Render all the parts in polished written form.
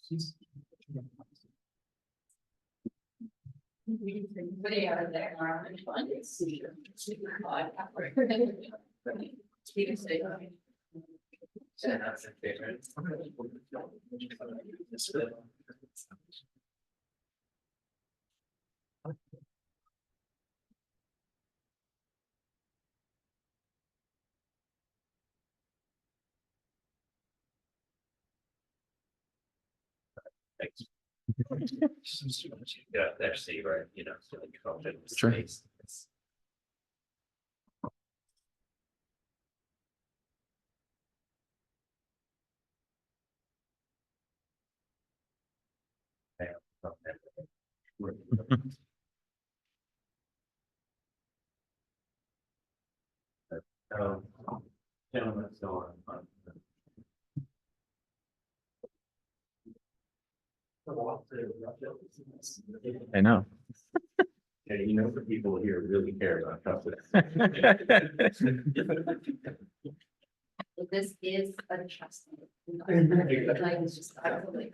Thanks. Yeah, actually, right, you know, so like Sure. space. Gentlemen, so on. I know. Yeah, you know, for people here really care about confidence. This is a trust. Like, it's just absolutely.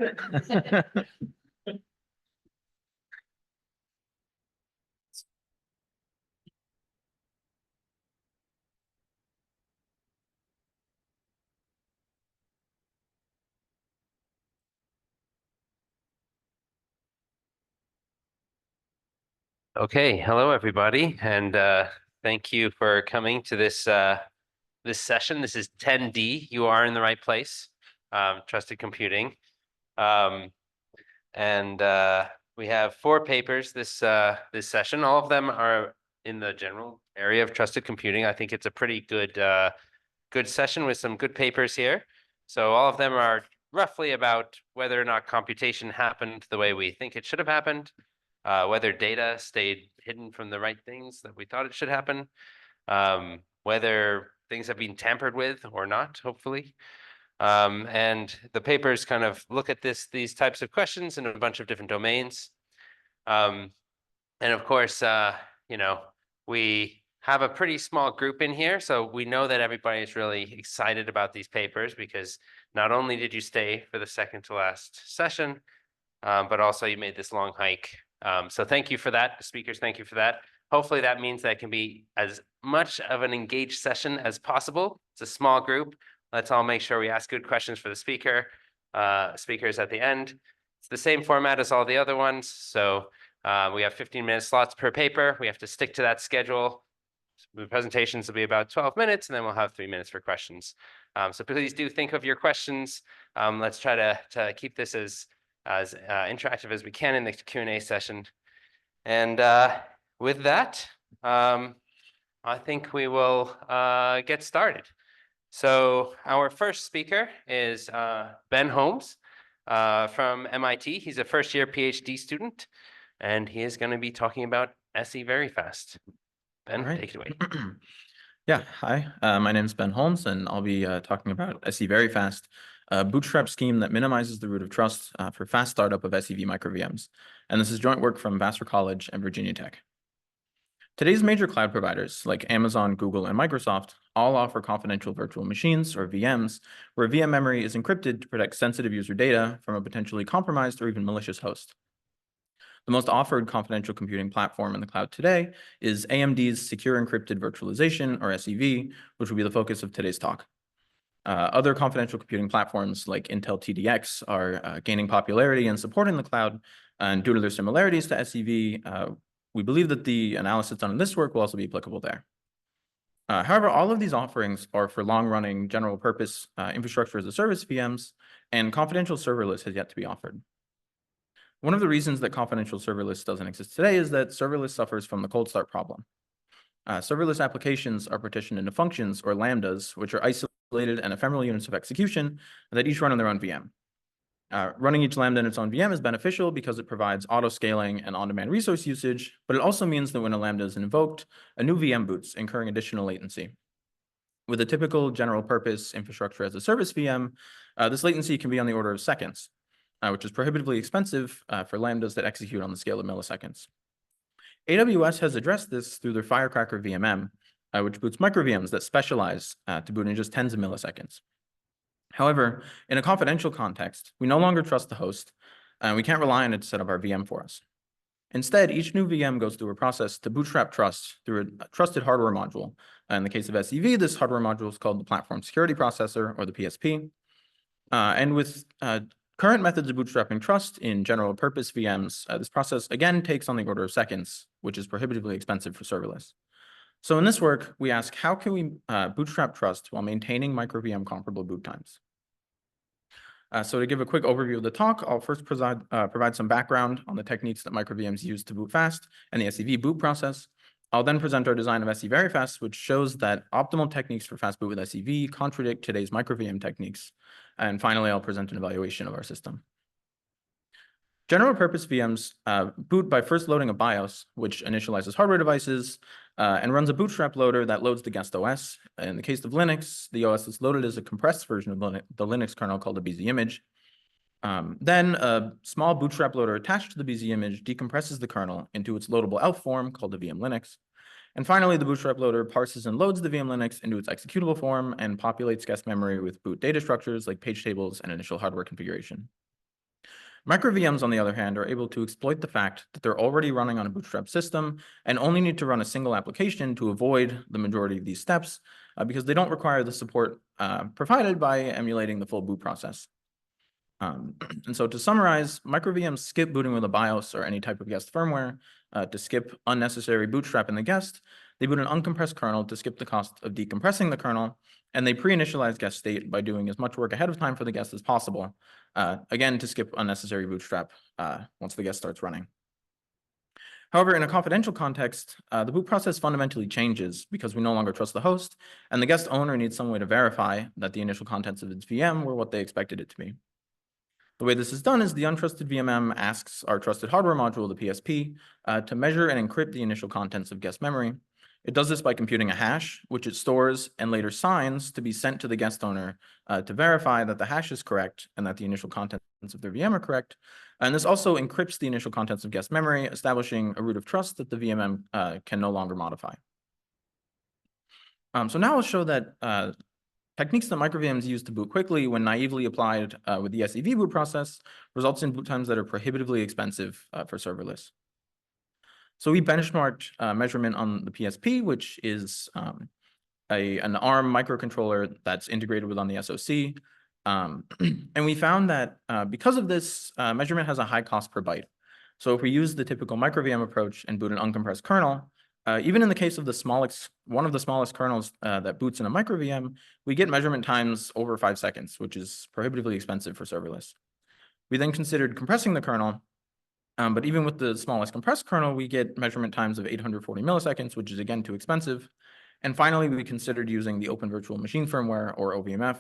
Okay, hello everybody, and thank you for coming to this this session. This is 10D. You are in the right place. Trusted computing, and we have 4 papers this this session. All of them are in the general area of trusted computing. I think it's a pretty good good session with some good papers here. So all of them are roughly about whether or not computation happened the way we think it should have happened. Whether data stayed hidden from the right things that we thought it should happen, whether things have been tampered with or not, hopefully. And the papers kind of look at these types of questions in a bunch of different domains. And of course, you know, we have a pretty small group in here, so we know that everybody is really excited about these papers because not only did you stay for the second to last session, but also you made this long hike. So thank you for that, speakers, thank you for that. Hopefully that means that can be as much of an engaged session as possible. It's a small group. Let's all make sure we ask good questions for the speakers at the end. It's the same format as all the other ones. So we have 15-minute slots per paper. We have to stick to that schedule. The presentations will be about 12 minutes, and then we'll have 3 minutes for questions. So please do think of your questions. Let's try to keep this as interactive as we can in the Q&A session. And with that, I think we will get started. So our first speaker is Ben Holmes from MIT. He's a first-year PhD student, and he is going to be talking about SEVeriFast. Ben, Right. take it away. Yeah, hi, my name is Ben Holmes, and I'll be talking about SEVeriFast, a bootstrap scheme that minimizes the root of trust for fast startup of SEV microVMs. And this is joint work from Vassar College and Virginia Tech. Today's major cloud providers like Amazon, Google, and Microsoft all offer confidential virtual machines, or VMs, where VM memory is encrypted to protect sensitive user data from a potentially compromised or even malicious host. The most offered confidential computing platform in the cloud today is AMD's Secure Encrypted Virtualization, or SEV, which will be the focus of today's talk. Other confidential computing platforms like Intel TDX are gaining popularity and support in the cloud, and due to their similarities to SEV, we believe that the analysis done in this work will also be applicable there. However, all of these offerings are for long-running general-purpose infrastructure as a service VMs, and confidential serverless has yet to be offered. One of the reasons that confidential serverless doesn't exist today is that serverless suffers from the cold start problem. Serverless applications are partitioned into functions, or lambdas, which are isolated and ephemeral units of execution that each run on their own VM. Running each lambda in its own VM is beneficial because it provides auto-scaling and on-demand resource usage, but it also means that when a lambda is invoked, a new VM boots, incurring additional latency. With a typical general-purpose infrastructure as a service VM, this latency can be on the order of seconds, which is prohibitively expensive for lambdas that execute on the scale of milliseconds. AWS has addressed this through their Firecracker VMM, which boots microVMs that specialize to boot in just tens of milliseconds. However, in a confidential context, we no longer trust the host, and we can't rely on it to set up our VM for us. Instead, each new VM goes through a process to bootstrap trust through a trusted hardware module. In the case of SEV, this hardware module is called the Platform Security Processor, or the PSP. And with current methods of bootstrapping trust in general purpose VMs, this process again takes on the order of seconds, which is prohibitively expensive for serverless. So in this work, we ask, how can we bootstrap trust while maintaining microVM comparable boot times? So to give a quick overview of the talk, I'll first provide some background on the techniques that microVMs use to boot fast and the SEV boot process. I'll then present our design of SEVeriFast, which shows that optimal techniques for fast boot with SEV contradict today's microVM techniques. And finally, I'll present an evaluation of our system. General purpose VMs boot by first loading a BIOS, which initializes hardware devices and runs a bootstrap loader that loads the guest OS. In the case of Linux, the OS is loaded as a compressed version of the Linux kernel called a BZ image. Then a small bootstrap loader attached to the BZ image decompresses the kernel into its loadable ELF form called the VM Linux. And finally, the bootstrap loader parses and loads the VM Linux into its executable form and populates guest memory with boot data structures like page tables and initial hardware configuration. MicroVMs, on the other hand, are able to exploit the fact that they're already running on a bootstrap system and only need to run a single application to avoid the majority of these steps because they don't require the support provided by emulating the full boot process. And so to summarize, microVMs skip booting with a BIOS or any type of guest firmware to skip unnecessary bootstrap in the guest. They boot an uncompressed kernel to skip the cost of decompressing the kernel, and they pre-initialize guest state by doing as much work ahead of time for the guest as possible, again, to skip unnecessary bootstrap once the guest starts running. However, in a confidential context, the boot process fundamentally changes because we no longer trust the host, and the guest owner needs some way to verify that the initial contents of its VM were what they expected it to be. The way this is done is the untrusted VMM asks our trusted hardware module, the PSP, to measure and encrypt the initial contents of guest memory. It does this by computing a hash, which it stores and later signs to be sent to the guest owner to verify that the hash is correct and that the initial contents of their VM are correct. And this also encrypts the initial contents of guest memory, establishing a root of trust that the VMM can no longer modify. So now I'll show that techniques that microVMs use to boot quickly when naively applied with the SEV boot process results in boot times that are prohibitively expensive for serverless. So we benchmarked measurement on the PSP, which is an ARM microcontroller that's integrated with on the SoC. And we found that because of this, measurement has a high cost per byte. So if we use the typical microVM approach and boot an uncompressed kernel, even in the case of one of the smallest kernels that boots in a microVM, we get measurement times over 5 seconds, which is prohibitively expensive for serverless. We then considered compressing the kernel, but even with the smallest compressed kernel, we get measurement times of 840 milliseconds, which is again too expensive. And finally, we considered using the Open Virtual Machine Firmware, or OVMF,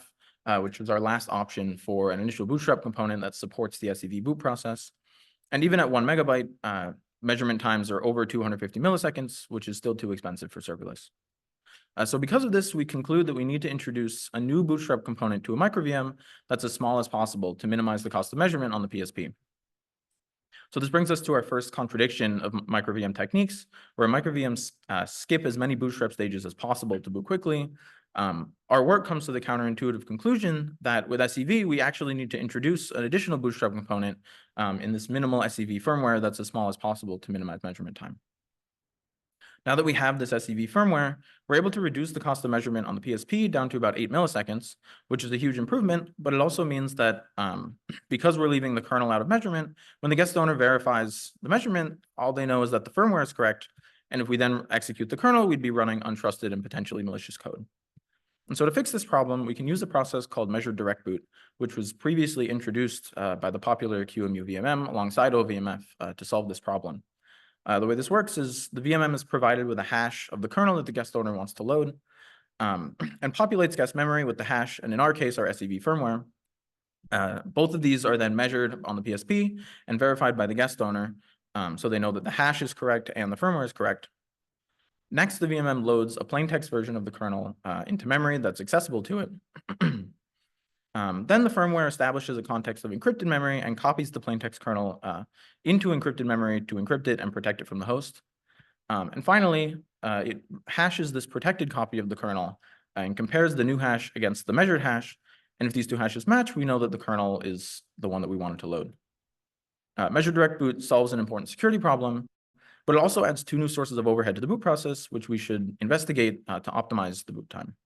which was our last option for an initial bootstrap component that supports the SEV boot process. And even at 1 megabyte, measurement times are over 250 milliseconds, which is still too expensive for serverless. So because of this, we conclude that we need to introduce a new bootstrap component to a microVM that's as small as possible to minimize the cost of measurement on the PSP. So this brings us to our first contradiction of microVM techniques, where microVMs skip as many bootstrap stages as possible to boot quickly. Our work comes to the counterintuitive conclusion that with SEV, we actually need to introduce an additional bootstrap component in this minimal SEV firmware that's as small as possible to minimize measurement time. Now that we have this SEV firmware, we're able to reduce the cost of measurement on the PSP down to about 8 milliseconds, which is a huge improvement, but it also means that because we're leaving the kernel out of measurement, when the guest owner verifies the measurement, all they know is that the firmware is correct, and if we then execute the kernel, we'd be running untrusted and potentially malicious code. And so to fix this problem, we can use a process called measured direct boot, which was previously introduced by the popular QEMU VMM alongside OVMF to solve this problem. The way this works is the VMM is provided with a hash of the kernel that the guest owner wants to load and populates guest memory with the hash, and in our case, our SEV firmware. Both of these are then measured on the PSP and verified by the guest owner, so they know that the hash is correct and the firmware is correct. Next, the VMM loads a plain text version of the kernel into memory that's accessible to it. Then the firmware establishes a context of encrypted memory and copies the plaintext kernel into encrypted memory to encrypt it and protect it from the host. And finally, it hashes this protected copy of the kernel and compares the new hash against the measured hash And if these two hashes match, we know that the kernel is the one that we wanted to load. Measure direct boot solves an important security problem, but it also adds two new sources of overhead to the boot process, which we should investigate to optimize the boot time.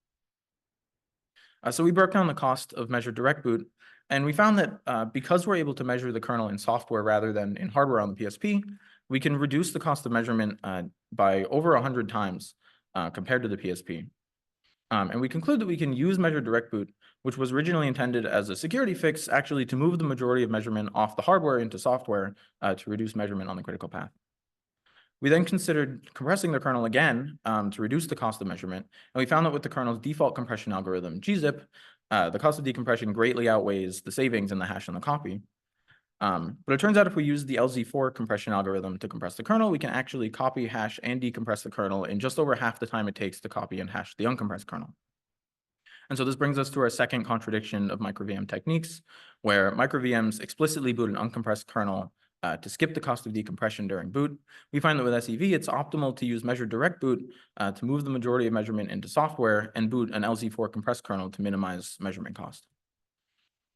So we broke down the cost of measured direct boot, and we found that because we're able to measure the kernel in software rather than in hardware on the PSP, we can reduce the cost of measurement by over 100 times compared to the PSP. And we conclude that we can use measured direct boot, which was originally intended as a security fix, actually to move the majority of measurement off the hardware into software to reduce measurement on the critical path. We then considered compressing the kernel again to reduce the cost of measurement, and we found that with the kernel's default compression algorithm, gzip, the cost of decompression greatly outweighs the savings in the hash on the copy. But it turns out if we use the LZ4 compression algorithm to compress the kernel, we can actually copy, hash, and decompress the kernel in just over half the time it takes to copy and hash the uncompressed kernel. And so this brings us to our second contradiction of microVM techniques, where microVMs explicitly boot an uncompressed kernel to skip the cost of decompression during boot. We find that with SEV, it's optimal to use measured direct boot to move the majority of measurement into software and boot an LZ4 compressed kernel to minimize measurement cost.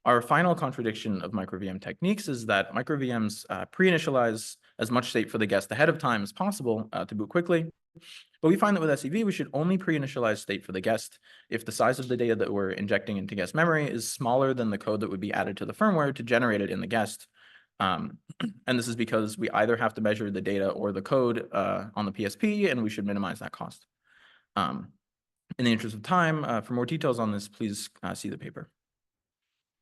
Our final contradiction of microVM techniques is that microVMs pre-initialize as much state for the guest ahead of time as possible to boot quickly. But we find that with SEV, we should only pre-initialize state for the guest if the size of the data that we're injecting into guest memory is smaller than the code that would be added to the firmware to generate it in the guest. And this is because we either have to measure the data or the code on the PSP, and we should minimize that cost. In the interest of time, for more details on this, please see the paper.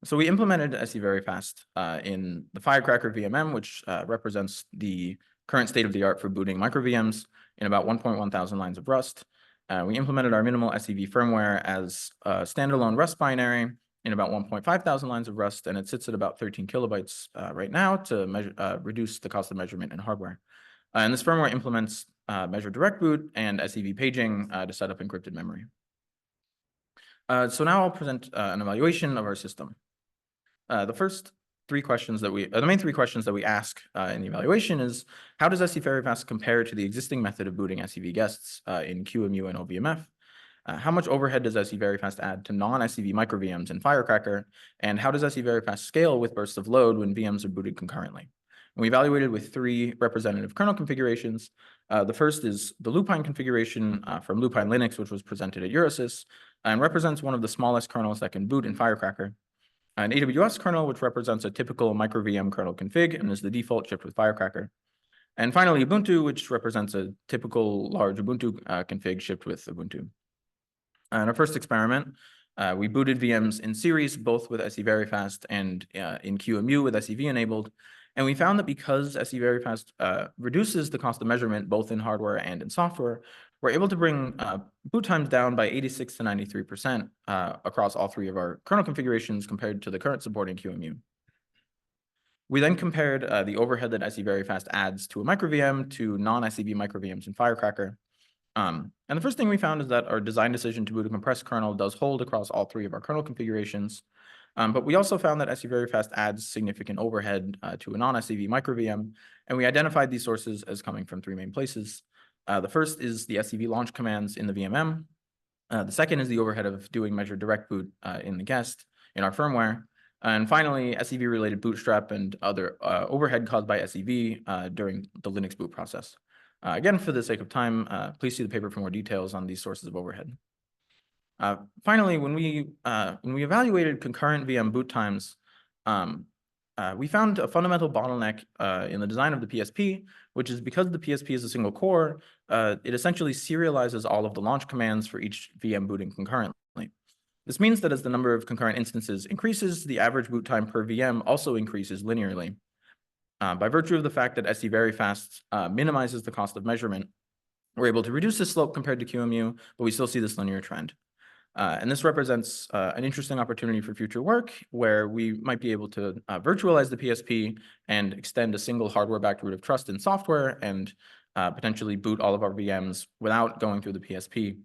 So we implemented SEVeriFast in the Firecracker VMM, which represents the current state of the art for booting microVMs in about 1.1 thousand lines of Rust. We implemented our minimal SEV firmware as a standalone Rust binary in about 1.5 thousand lines of Rust, and it sits at about 13 kilobytes right now to reduce the cost of measurement in hardware. And this firmware implements measure direct boot and SEV paging to set up encrypted memory. So now I'll present an evaluation of our system. The main three questions that we ask in the evaluation is, how does SEVeriFast compare to the existing method of booting SEV guests in QEMU and OVMF? How much overhead does SEVeriFast add to non-SEV microVMs in Firecracker? And how does SEVeriFast scale with bursts of load when VMs are booted concurrently? And we evaluated with three representative kernel configurations. The first is the Lupine configuration from Lupine Linux, which was presented at Eurosys, and represents one of the smallest kernels that can boot in Firecracker. An AWS kernel, which represents a typical microVM kernel config and is the default shipped with Firecracker. And finally, Ubuntu, which represents a typical large Ubuntu config shipped with Ubuntu. In our first experiment, we booted VMs in series, both with SEVeriFast and in QEMU with SEV enabled. And we found that because SEVeriFast reduces the cost of measurement both in hardware and in software, we're able to bring boot times down by 86 to 93% across all three of our kernel configurations compared to the current supporting QEMU. We then compared the overhead that SEVeriFast adds to a microVM to non-SEV microVMs in Firecracker. And the first thing we found is that our design decision to boot a compressed kernel does hold across all three of our kernel configurations. But we also found that SEVeriFast adds significant overhead to a non-SEV microVM, and we identified these sources as coming from three main places. The first is the SEV launch commands in the VMM. The second is the overhead of doing measured direct boot in the guest in our firmware. And finally, SEV-related bootstrap and other overhead caused by SEV during the Linux boot process. Again, for the sake of time, please see the paper for more details on these sources of overhead. Finally, when we evaluated concurrent VM boot times, we found a fundamental bottleneck in the design of the PSP, which is because the PSP is a single core, it essentially serializes all of the launch commands for each VM booting concurrently. This means that as the number of concurrent instances increases, the average boot time per VM also increases linearly. By virtue of the fact that SEVeriFast minimizes the cost of measurement, we're able to reduce this slope compared to QEMU, but we still see this linear trend. And this represents an interesting opportunity for future work where we might be able to virtualize the PSP and extend a single hardware-backed root of trust in software and potentially boot all of our VMs without going through the PSP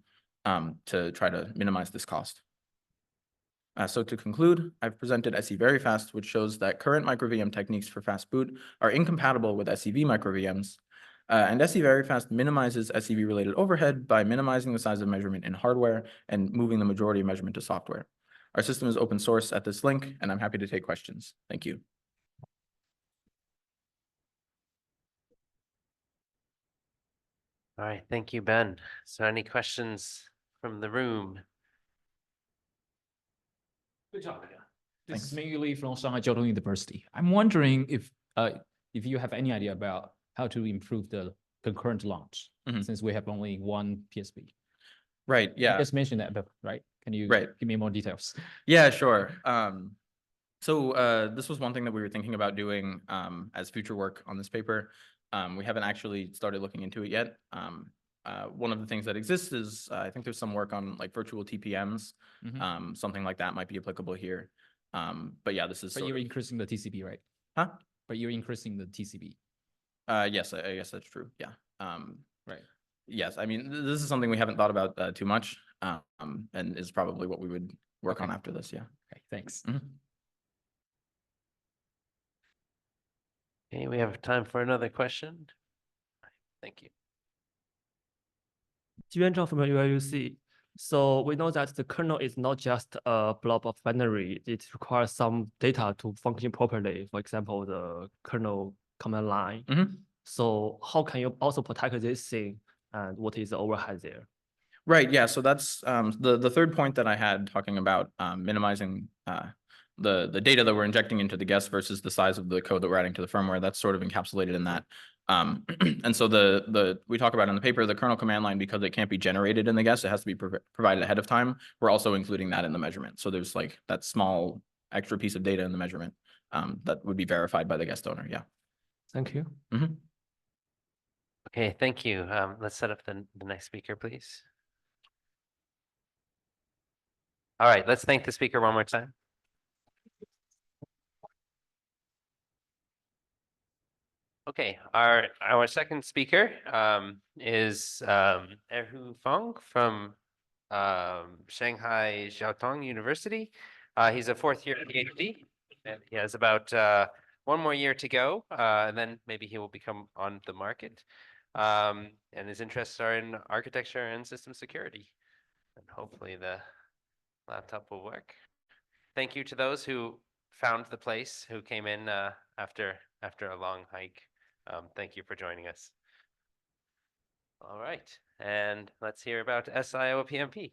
to try to minimize this cost. So to conclude, I've presented SEVeriFast, which shows that current microVM techniques for fast boot are incompatible with SEV microVMs. And SEVeriFast minimizes SEV-related overhead by minimizing the size of measurement in hardware and moving the majority of measurement to software. Our system is open source at this link, and I'm happy to take questions. Thank you. All right, thank you, Ben. So any questions from the room? Good job. This Thanks. is Ming from Shanghai Jiao University. I'm wondering if you have any idea about how to improve the concurrent launch, since we have only one PSP. Right. You Yeah. just mentioned that, but right? Can you give me more details? Yeah, sure. So this was one thing that we were thinking about doing as future work on this paper. We haven't actually started looking into it yet. One of the things that exists is I think there's some work on like virtual TPMs. Something like that might be applicable here. But yeah, this is. But you're increasing the TCP, right? Huh? But you're increasing the TCP. Yes, I guess that's true. Yeah. Right. Yes, I mean this is something we haven't thought about too much, and is probably what we would work on after this. Yeah. Okay. Thanks. Okay, we have time for another question. Thank you. Zhang from UIUC. So we know that the kernel is not just a blob of binary. It requires some data to function properly. For example, the kernel command line. So how can you also protect this thing? And what is the overhead there? Right. Yeah. So that's the third point that I had talking about minimizing the data that we're injecting into the guest versus the size of the code that we're adding to the firmware. That's sort of encapsulated in that. And so we talk about in the paper, the kernel command line, because it can't be generated in the guest, it has to be provided ahead of time. We're also including that in the measurement. So there's like that small extra piece of data in the measurement that would be verified by the guest owner. Yeah. Thank you. Okay, thank you. Let's set up the next speaker, please. All right, let's thank the speaker one more time. Okay, our second speaker is Erhu Feng from Shanghai Jiao University. He's a fourth-year PhD, and he has about one more year to go, and then maybe he will become on the market. And his interests are in architecture and system security. And hopefully the laptop will work. Thank you to those who found the place, who came in after a long hike. Thank you for joining us. All right, and let's hear about sIOPMP.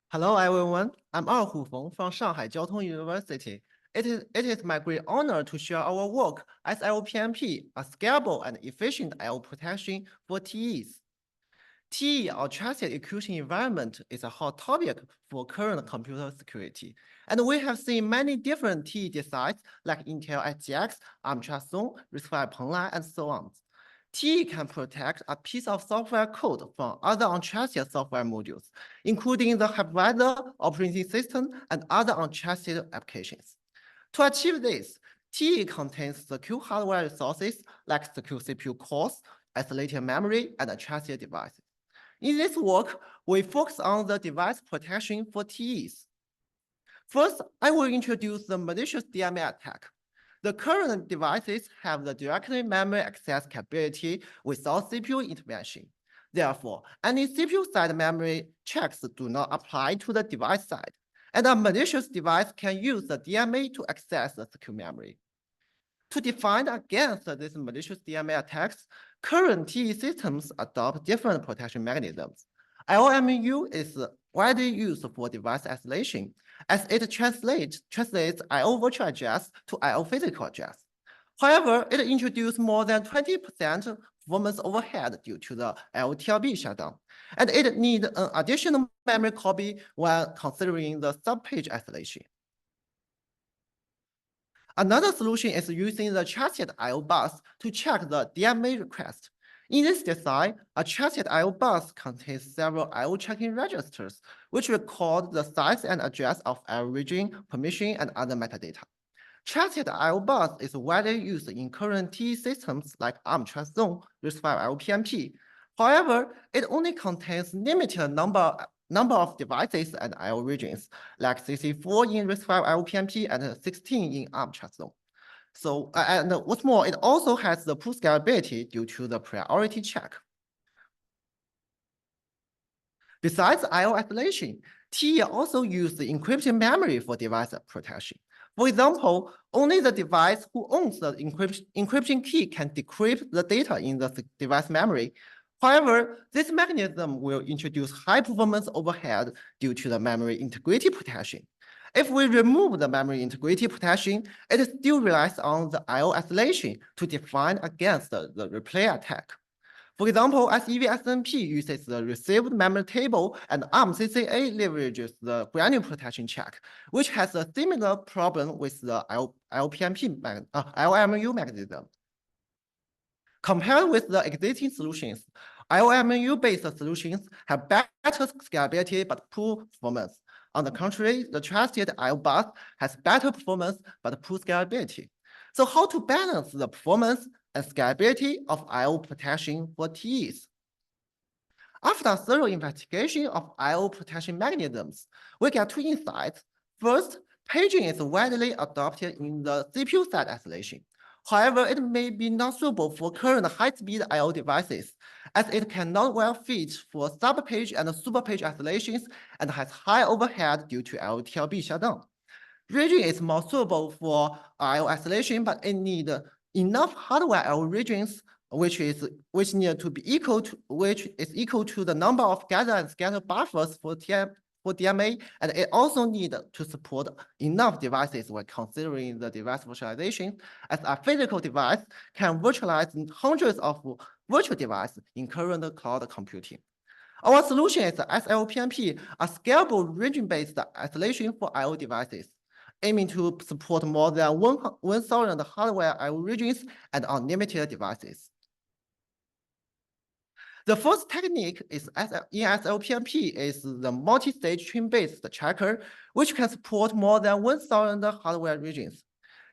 Hello, everyone. I'm Erhu Feng from Shanghai Jiao University. It is my great honor to share our work as sIOPMP, a scalable and efficient I/O protection for TEs. TE, or Trusted Execution Environment, is a hot topic for current computer security. And we have seen many different TE designs like Intel SGX, ARM Trustzone, RISC-V Penlan, and so on. TE can protect a piece of software code from other untrusted software modules, including the hypervisor, operating system, and other untrusted applications. To achieve this, TE contains secure hardware resources like secure CPU cores, isolated memory, and trusted devices. In this work, we focus on the device protection for TEs. First, I will introduce the malicious DMA attack. The current devices have the direct memory access capability without CPU intervention. Therefore, any CPU-side memory checks do not apply to the device side, and a malicious device can use the DMA to access the secure memory. To defend against these malicious DMA attacks, current TE systems adopt different protection mechanisms. IOMU is widely used for device isolation, as it translates I/O virtual address to I/O physical address. However, it introduced more than 20% performance overhead due to the IOTLB shutdown, and it needs an additional memory copy when considering the subpage isolation. Another solution is using the trusted I/O bus to check the DMA request. In this design, a trusted I/O bus contains several I/O checking registers, which record the size and address of I/O region, permission, and other metadata. Trusted I/O bus is widely used in current TE systems like ARM Trustzone, RISC-V IOPMP. However, it only contains limited number of devices and I/O regions, like 64 in RISC-V IOPMP and 16 in ARM Trustzone. So, and what's more, it also has the pool scalability due to the priority check. Besides I/O isolation, TE also use the encryption memory for device protection. For example, only the device who owns the encryption key can decrypt the data in the device memory. However, this mechanism will introduce high performance overhead due to the memory integrity protection. If we remove the memory integrity protection, it still relies on the I/O isolation to defend against the replay attack. For example, SEVSMP uses the received memory table, and ARM-CCA leverages the granular protection check, which has a similar problem with the IOPMP mechanism. Compared with the existing solutions, IOMU-based solutions have better scalability but poor performance. On the contrary, the trusted IO bus has better performance but poor scalability. So how to balance the performance and scalability of IO protection for TEs? After thorough investigation of IO protection mechanisms, we get two insights. First, paging is widely adopted in the CPU side isolation. However, it may be not suitable for current high-speed I/O devices, as it cannot well fit for sub-page and super-page isolations and has high overhead due to LTLB shutdown. Region is more suitable for I/O isolation, but it needs enough hardware I/O regions, which is equal to the number of gather and scatter buffers for DMA, and it also needs to support enough devices when considering the device virtualization, as a physical device can virtualize hundreds of virtual devices in current cloud computing. Our solution is sIOPMP, a scalable region-based isolation for I/O devices, aiming to support more than 1,000 hardware I/O regions and unlimited devices. The first technique in sIOPMP is the multi-stage tree-based tracker, which can support more than 1,000 hardware regions.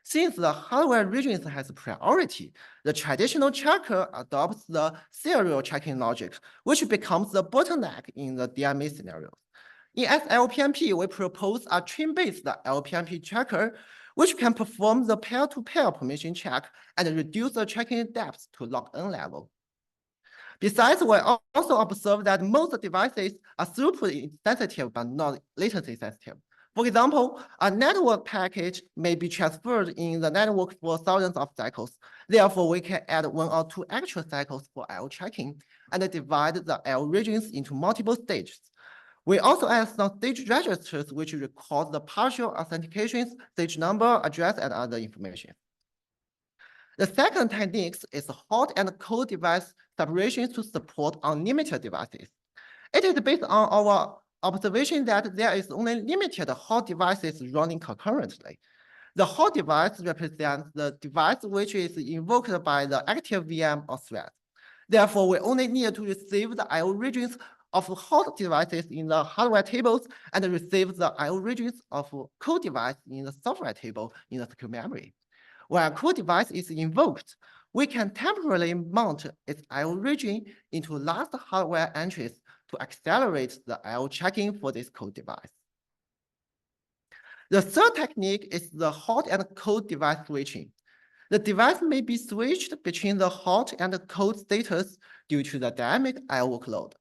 Since the hardware regions has priority, the traditional tracker adopts the serial tracking logic, which becomes the bottleneck in the DMA scenarios. In sIOPMP, we propose a tree-based LPMP tracker, which can perform the pair-to-pair permission check and reduce the tracking depth to log-n level. Besides, we also observe that most devices are throughput sensitive but not latency sensitive. For example, a network package may be transferred in the network for thousands of cycles. Therefore, we can add 1 or 2 extra cycles for I/O tracking and divide the I/O regions into multiple stages. We also add some stage registers which record the partial authentications, stage number, address, and other information. The second technique is hot and cold device separation to support unlimited devices. It is based on our observation that there is only limited hot devices running concurrently. The hot device represents the device which is invoked by the active VM or thread. Therefore, we only need to receive the I/O regions of hot devices in the hardware tables and receive the I/O regions of cold device in the software table in the secure memory. When a cold device is invoked, we can temporarily mount its I/O region into last hardware entries to accelerate the I/O checking for this cold device. The third technique is the hot and cold device switching. The device may be switched between the hot and cold status due to the dynamic I/O workload.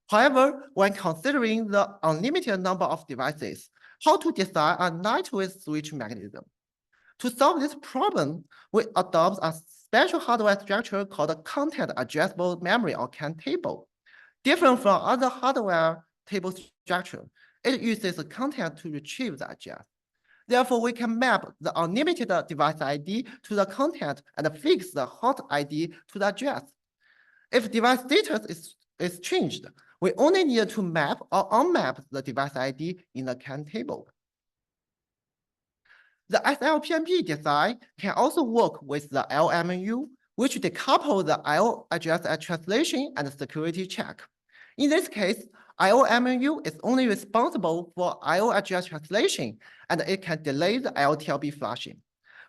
However, when considering the unlimited number of devices, how to design a lightweight switch mechanism? To solve this problem, we adopt a special hardware structure called a content addressable memory or CAN table. Different from other hardware table structure, it uses content to retrieve the address. Therefore, we can map the unlimited device ID to the content and fix the hot ID to the address. If device status is changed, we only need to map or unmap the device ID in the CAN table. The sIOPMP design can also work with the LMU, which decouple the I/O address at translation and security check. In this case, IOMU is only responsible for I/O address translation, and it can delay the LTLB flushing.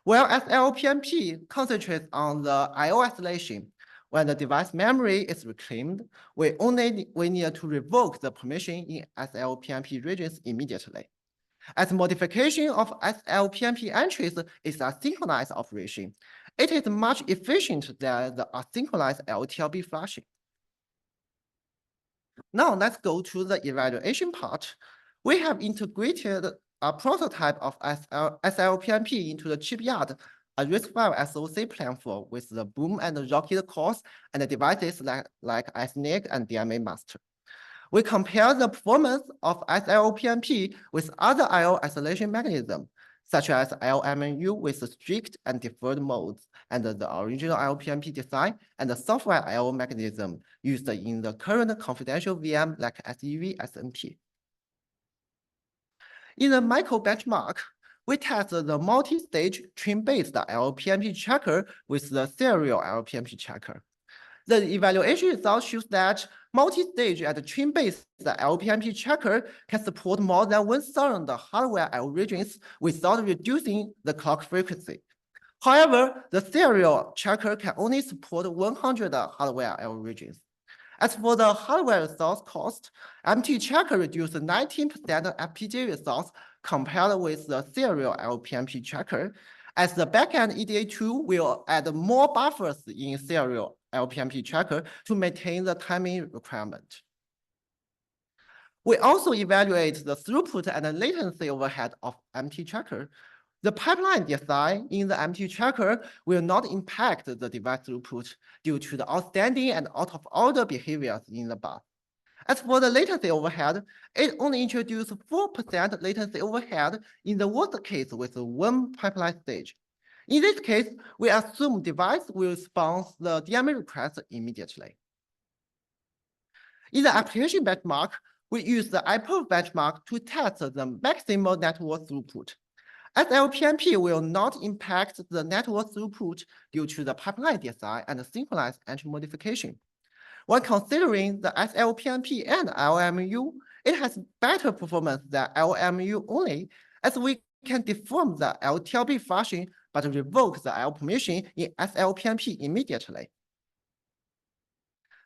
While sIOPMP concentrates on the I/O isolation, when the device memory is reclaimed, we need to revoke the permission in sIOPMP regions immediately. As modification of sIOPMP entries is a synchronized operation, it is much efficient than the asynchronous LTLB flushing. Now let's go to the evaluation part. We have integrated a prototype of sIOPMP into the chipyard, a RISC-V SoC platform with the boom and rocket cores and the devices like SNIC and DMA master. We compare the performance of sIOPMP with other I/O isolation mechanisms, such as LMNU with strict and deferred modes, and the original IOPMP design and the software I/O mechanism used in the current confidential VM like SEVSMP. In the micro benchmark, we test the multi-stage train-based LPMP tracker with the serial LPMP tracker. The evaluation result shows that multi-stage and train-based LPMP tracker can support more than 1,000 hardware I/O regions without reducing the clock frequency. However, the serial tracker can only support 100 hardware I/O regions. As for the hardware resource cost, MT tracker reduced 19% FPGA resource compared with the serial LPMP tracker, as the backend EDA tool will add more buffers in serial LPMP tracker to maintain the timing requirement. We also evaluate the throughput and the latency overhead of MT tracker. The pipeline design in the MT tracker will not impact the device throughput due to the outstanding and out-of-order behaviors in the bus. As for the latency overhead, it only introduced 4% latency overhead in the worst case with one pipeline stage. In this case, we assume device will respond the DMA request immediately. In the application benchmark, we use the iPerf benchmark to test the maximal network throughput. SIOPMP will not impact the network throughput due to the pipeline design and synchronized entry modification. When considering the SIOPMP and LMU, it has better performance than LMU only, as we can deform the LTLB flashing but revoke the L permission in SIOPMP immediately.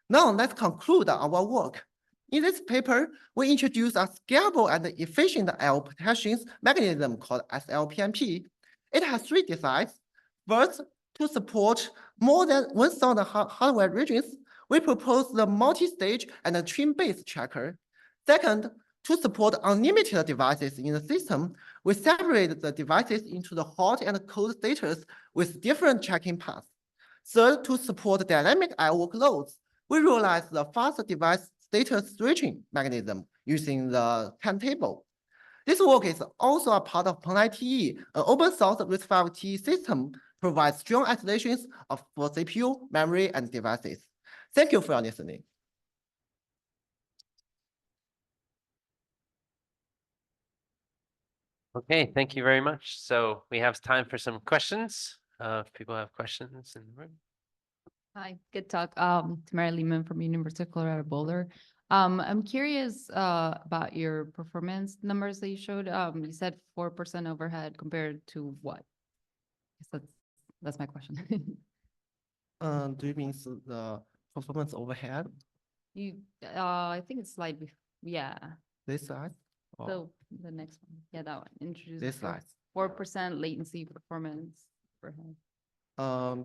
Now let's conclude our work. In this paper, we introduce a scalable and efficient I/O protection mechanism called SIOPMP. It has three designs. First, to support more than 1,000 hardware regions, we propose the multi-stage and a train-based tracker. Second, to support unlimited devices in the system, we separate the devices into the hot and cold status with different tracking paths. Third, to support dynamic I/O workloads, we realize the fast device status switching mechanism using the timetable. This work is also a part of PengLite, an open source RISC-V TE system provides strong isolations for CPU, memory, and devices. Thank you for listening. Okay, thank you very much. So we have time for some questions. If people have questions in the room. Hi, good talk. Tamara Lehman from University of Colorado Boulder. I'm curious about your performance numbers that you showed. You said 4% overhead compared to what? That's my question. Do you mean the performance overhead? I think it's slide, yeah. This slide? Or So the next one, yeah, that one. Introduce this slide? 4% latency performance overhead.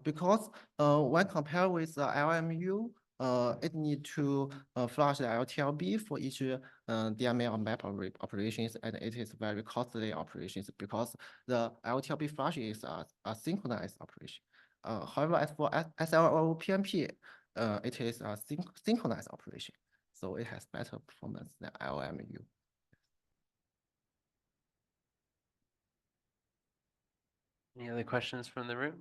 Because when compared with the LMU, it need to flush the LTLB for each DMA or map operations, and it is very costly operations because the LTLB flush is a synchronized operation. However, as for SIOPMP, it is a synchronized operation, so it has better performance than LMU. Any other questions from the room?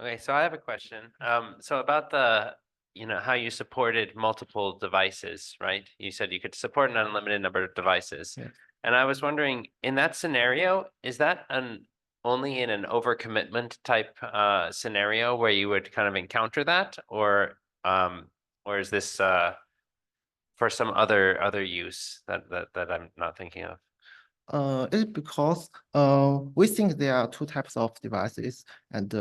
Okay, so I have a question. So about the, how you supported multiple devices, right? You said you could support an unlimited number of devices. Yes. And I was wondering, in that scenario, is that only in an overcommitment type scenario where you would kind of encounter that, or is this for some other use that I'm not thinking of? It's because we think there are two types of devices, and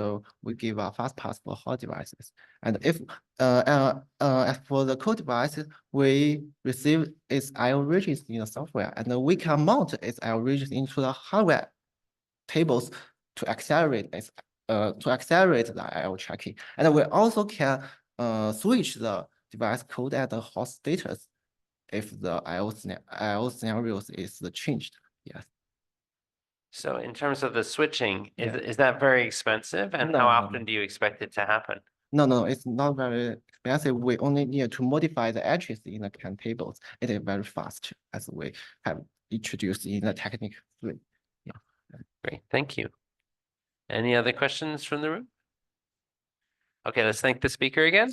we give a fast pass for hot devices. And if as for the cold devices, we receive its I/O regions in the software, and we can mount its I/O regions into the hardware tables to accelerate its the I/O tracking. And we also can switch the device code and the hot status if the IO scenarios is changed. Yes. So in terms of the switching, Yeah. is that very expensive? And No, how no, often no. do you expect it to happen? No, it's not very expensive. We only need to modify the address in the CAN tables. It is very fast, as we have introduced in the technique 3. Great, thank you. Any other questions from the room? Okay, let's thank the speaker again.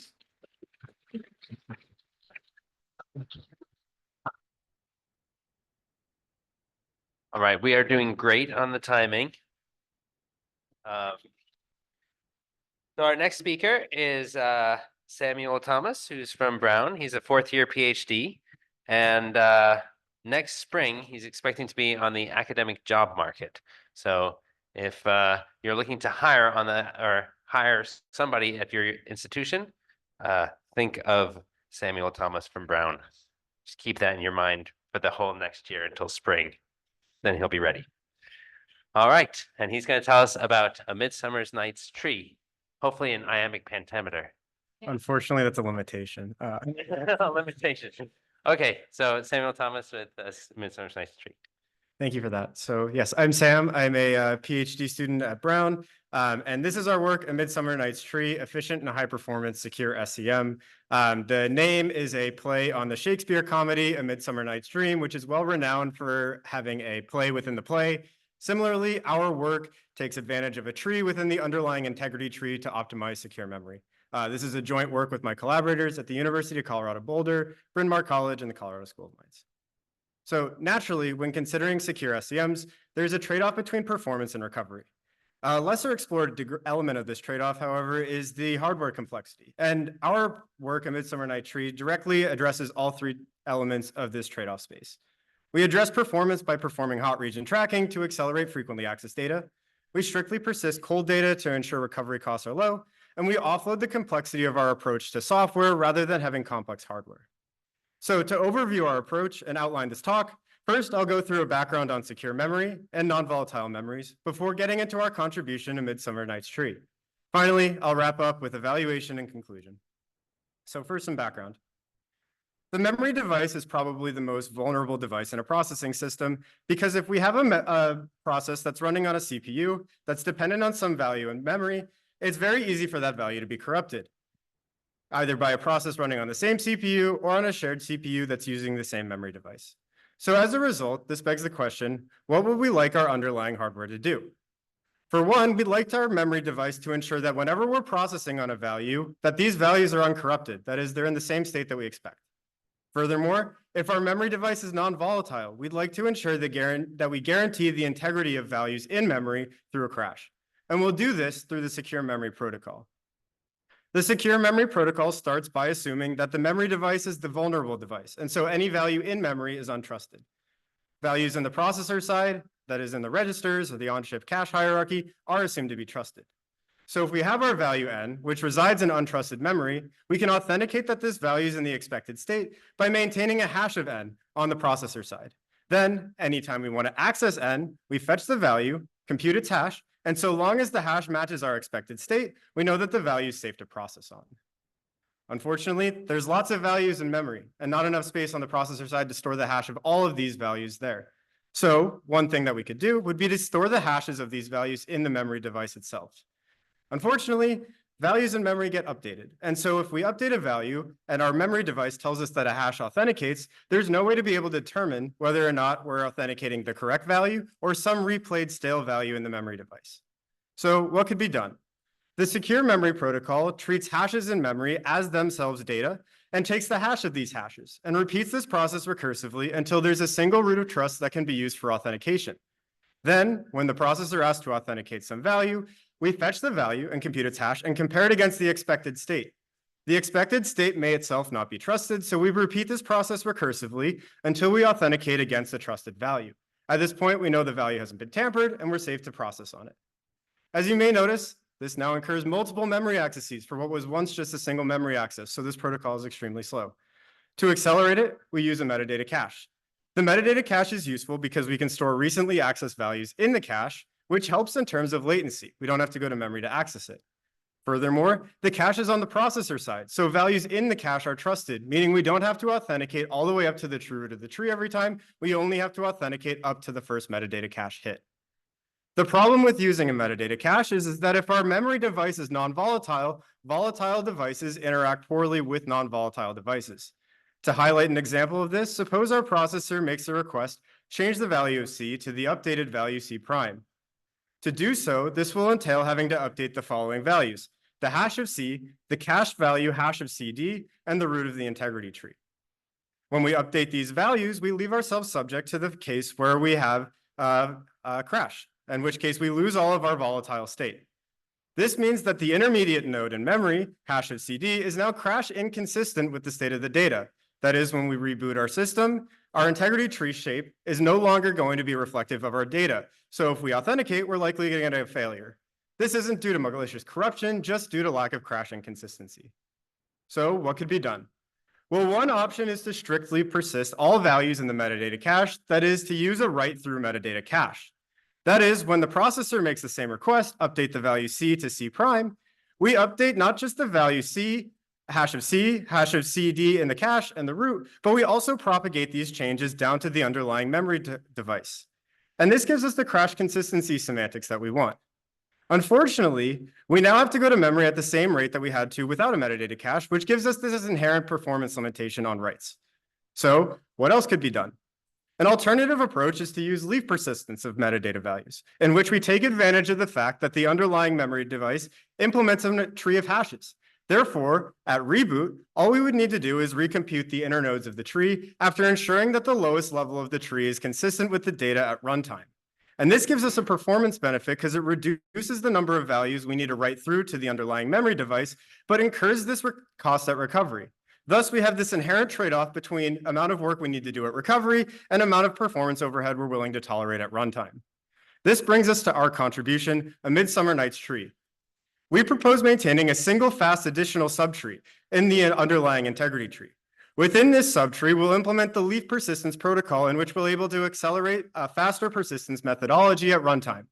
All right, we are doing great on the timing. So our next speaker is Samuel Thomas, who's from Brown. He's a 4th-year PhD, and next spring he's expecting to be on the academic job market. So if you're looking to hire on or hire somebody at your institution, think of Samuel Thomas from Brown. Just keep that in your mind for the whole next year until spring. Then he'll be ready. All right, and he's going to tell us about A Midsummer Night's Tree, hopefully an iambic pentameter. Unfortunately, that's a limitation. Limitation. Okay, so Samuel Thomas with Midsummer Night's Tree. Thank you for that. So yes, I'm Sam. I'm a PhD student at Brown. And this is our work, A Midsummer Night's Tree, Efficient and High Performance Secure SEM. The name is a play on the Shakespeare comedy, A Midsummer Night's Dream, which is well renowned for having a play within the play. Similarly, our work takes advantage of a tree within the underlying integrity tree to optimize secure memory. This is a joint work with my collaborators at the University of Colorado Boulder, Bryn Mawr College, and the Colorado School of Mines. So naturally, when considering secure SEMs, there's a trade-off between performance and recovery. A lesser explored element of this trade-off, however, is the hardware complexity. And our work, A Midsummer Night's Tree, directly addresses all 3 elements of this trade-off space. We address performance by performing hot region tracking to accelerate frequently accessed data. We strictly persist cold data to ensure recovery costs are low, and we offload the complexity of our approach to software rather than having complex hardware. So to overview our approach and outline this talk, first I'll go through a background on secure memory and non-volatile memories before getting into our contribution to Midsummer Night's Tree. Finally, I'll wrap up with evaluation and conclusion. So first, some background. The memory device is probably the most vulnerable device in a processing system because if we have a process that's running on a CPU that's dependent on some value in memory, it's very easy for that value to be corrupted, either by a process running on the same CPU or on a shared CPU that's using the same memory device. So as a result, this begs the question, what would we like our underlying hardware to do? For one, we'd like our memory device to ensure that whenever we're processing on a value, that these values are uncorrupted. That is, they're in the same state that we expect. Furthermore, if our memory device is non-volatile, we'd like to ensure that we guarantee the integrity of values in memory through a crash. And we'll do this through the secure memory protocol. The secure memory protocol starts by assuming that the memory device is the vulnerable device, and so any value in memory is untrusted. Values in the processor side, that is in the registers or the on-chip cache hierarchy, are assumed to be trusted. So if we have our value n, which resides in untrusted memory, we can authenticate that this value is in the expected state by maintaining a hash of n on the processor side. Then, anytime we want to access n, we fetch the value, compute its hash, and so long as the hash matches our expected state, we know that the value is safe to process on. Unfortunately, there's lots of values in memory and not enough space on the processor side to store the hash of all of these values there. So one thing that we could do would be to store the hashes of these values in the memory device itself. Unfortunately, values in memory get updated. And so if we update a value and our memory device tells us that a hash authenticates, there's no way to be able to determine whether or not we're authenticating the correct value or some replayed stale value in the memory device. So what could be done? The secure memory protocol treats hashes in memory as themselves data and takes the hash of these hashes and repeats this process recursively until there's a single root of trust that can be used for authentication. Then, when the processor asks to authenticate some value, we fetch the value and compute its hash and compare it against the expected state. The expected state may itself not be trusted, so we repeat this process recursively until we authenticate against the trusted value. At this point, we know the value hasn't been tampered and we're safe to process on it. As you may notice, this now incurs multiple memory accesses for what was once just a single memory access, so this protocol is extremely slow. To accelerate it, we use a metadata cache. The metadata cache is useful because we can store recently accessed values in the cache, which helps in terms of latency. We don't have to go to memory to access it. Furthermore, the cache is on the processor side, so values in the cache are trusted, meaning we don't have to authenticate all the way up to the true root of the tree every time. We only have to authenticate up to the first metadata cache hit. The problem with using a metadata cache is that if our memory device is non-volatile, volatile devices interact poorly with non-volatile devices. To highlight an example of this, suppose our processor makes a request, change the value of C to the updated value C prime. To do so, this will entail having to update the following values: the hash of C, the cache value hash of CD, and the root of the integrity tree. When we update these values, we leave ourselves subject to the case where we have a crash, in which case we lose all of our volatile state. This means that the intermediate node in memory, hash of CD, is now crash inconsistent with the state of the data. That is, when we reboot our system, our integrity tree shape is no longer going to be reflective of our data. So if we authenticate, we're likely going to get a failure. This isn't due to malicious corruption, just due to lack of crash inconsistency. So what could be done? Well, one option is to strictly persist all values in the metadata cache, that is, to use a write-through metadata cache. That is, when the processor makes the same request, update the value C to C prime, we update not just the value C, hash of CD in the cache and the root, but we also propagate these changes down to the underlying memory device. And this gives us the crash consistency semantics that we want. Unfortunately, we now have to go to memory at the same rate that we had to without a metadata cache, which gives us this inherent performance limitation on writes. So what else could be done? An alternative approach is to use leaf persistence of metadata values, in which we take advantage of the fact that the underlying memory device implements a tree of hashes. Therefore, at reboot, all we would need to do is recompute the inner nodes of the tree after ensuring that the lowest level of the tree is consistent with the data at runtime. And this gives us a performance benefit because it reduces the number of values we need to write through to the underlying memory device, but incurs this cost at recovery. Thus, we have this inherent trade-off between amount of work we need to do at recovery and amount of performance overhead we're willing to tolerate at runtime. This brings us to our contribution, a Midsummer Night's Tree. We propose maintaining a single fast additional subtree in the underlying integrity tree. Within this subtree, we'll implement the leaf persistence protocol, in which we're able to accelerate a faster persistence methodology at runtime.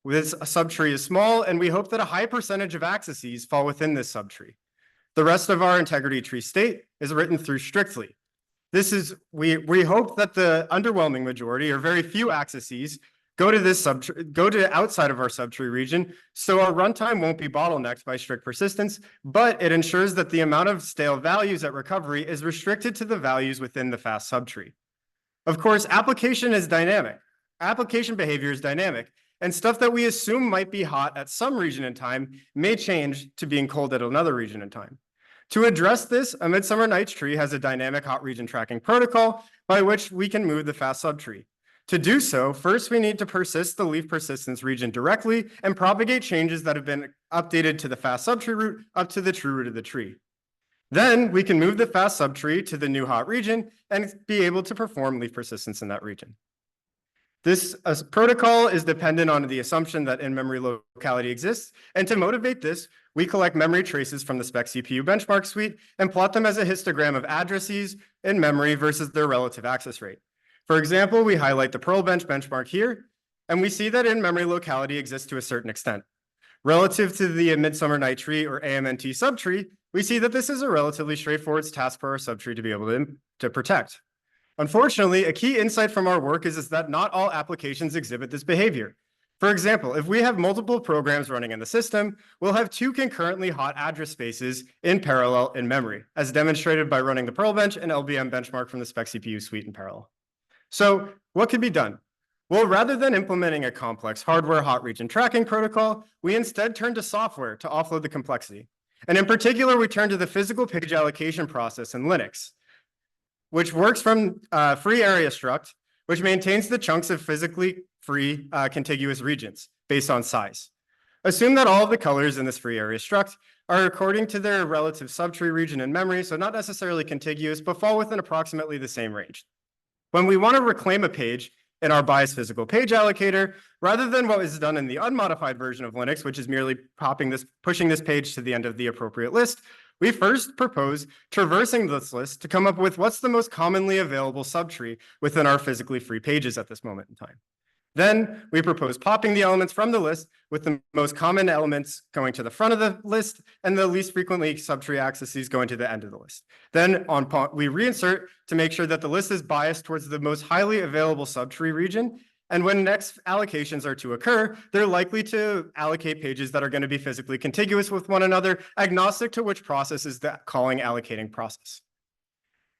This subtree is small, and we hope that a high percentage of accesses fall within this subtree. The rest of our integrity tree state is written through strictly. We hope that the underwhelming majority, or very few accesses, go to outside of our subtree region, so our runtime won't be bottlenecked by strict persistence, but it ensures that the amount of stale values at recovery is restricted to the values within the fast subtree. Of course, application is dynamic. Application behavior is dynamic, and stuff that we assume might be hot at some region in time may change to being cold at another region in time. To address this, a Midsummer Night's Tree has a dynamic hot region tracking protocol by which we can move the fast subtree. To do so, first we need to persist the leaf persistence region directly and propagate changes that have been updated to the fast subtree root up to the true root of the tree. Then we can move the fast subtree to the new hot region and be able to perform leaf persistence in that region. This protocol is dependent on the assumption that in-memory locality exists, and to motivate this, we collect memory traces from the spec CPU benchmark suite and plot them as a histogram of addresses in memory versus their relative access rate. For example, we highlight the Perlbench benchmark here, and we see that in-memory locality exists to a certain extent. Relative to the Midsummer Night's Tree or AMNT subtree, we see that this is a relatively straightforward task for our subtree to be able to protect. Unfortunately, a key insight from our work is that not all applications exhibit this behavior. For example, if we have multiple programs running in the system, we'll have two concurrently hot address spaces in parallel in memory, as demonstrated by running the Perlbench and LBM benchmark from the spec CPU suite in parallel. So what can be done? Well, rather than implementing a complex hardware hot region tracking protocol, we instead turn to software to offload the complexity. And in particular, we turn to the physical page allocation process in Linux, which works from free area struct, which maintains the chunks of physically free contiguous regions based on size. Assume that all of the colors in this free area struct are according to their relative subtree region in memory, so not necessarily contiguous, but fall within approximately the same range. When we want to reclaim a page in our biased physical page allocator, rather than what is done in the unmodified version of Linux, which is merely pushing this page to the end of the appropriate list, we first propose traversing this list to come up with what's the most commonly available subtree within our physically free pages at this moment in time. Then we propose popping the elements from the list with the most common elements going to the front of the list and the least frequently subtree accesses going to the end of the list. Then we reinsert to make sure that the list is biased towards the most highly available subtree region. And when next allocations are to occur, they're likely to allocate pages that are going to be physically contiguous with one another, agnostic to which process is the calling allocating process.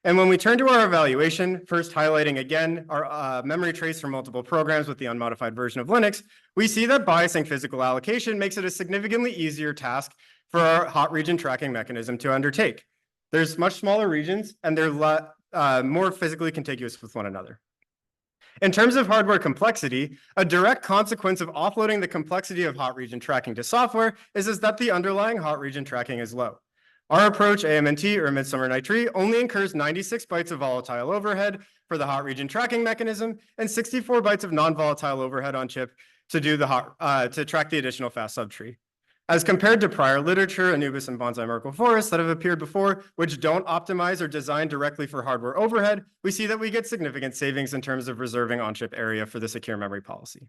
And when we turn to our evaluation, first highlighting again our memory trace for multiple programs with the unmodified version of Linux, we see that biasing physical allocation makes it a significantly easier task for our hot region tracking mechanism to undertake. There's much smaller regions and they're more physically contiguous with one another. In terms of hardware complexity, a direct consequence of offloading the complexity of hot region tracking to software is that the underlying hot region tracking is low. Our approach, AMNT or Midsummer Night Tree, only incurs 96 bytes of volatile overhead for the hot region tracking mechanism and 64 bytes of non-volatile overhead on chip to do to track the additional fast subtree. As compared to prior literature, Anubis and Bonsai Merkle Forest that have appeared before, which don't optimize or design directly for hardware overhead, we see that we get significant savings in terms of reserving on-chip area for the secure memory policy.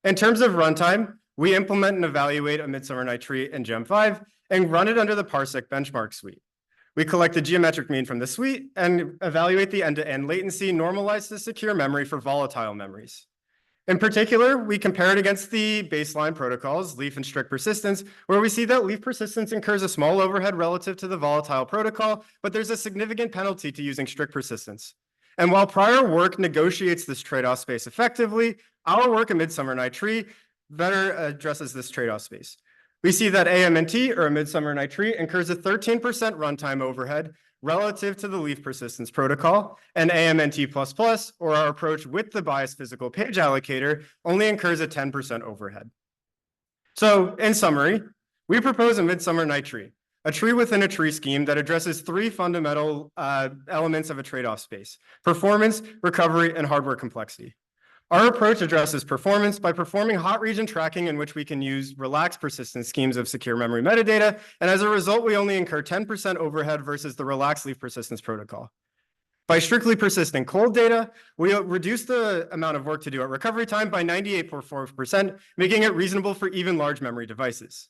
In terms of runtime, we implement and evaluate a Midsummer Night Tree in Gem 5 and run it under the Parsec benchmark suite. We collect the geometric mean from the suite and evaluate the end-to-end latency normalized to secure memory for volatile memories. In particular, we compare it against the baseline protocols, leaf and strict persistence, where we see that leaf persistence incurs a small overhead relative to the volatile protocol, but there's a significant penalty to using strict persistence. And while prior work negotiates this trade-off space effectively, our work in Midsummer Night Tree better addresses this trade-off space. We see that AMNT, or a Midsummer Night Tree, incurs a 13% runtime overhead relative to the leaf persistence protocol, and AMNT++, or our approach with the biased physical page allocator, only incurs a 10% overhead. So, in summary, we propose a Midsummer Night Tree, a tree within a tree scheme that addresses three fundamental elements of a trade-off space: performance, recovery, and hardware complexity. Our approach addresses performance by performing hot region tracking in which we can use relaxed persistence schemes of secure memory metadata, and as a result, we only incur 10% overhead versus the relaxed leaf persistence protocol. By strictly persisting cold data, we reduce the amount of work to do at recovery time by 98.4%, making it reasonable for even large memory devices.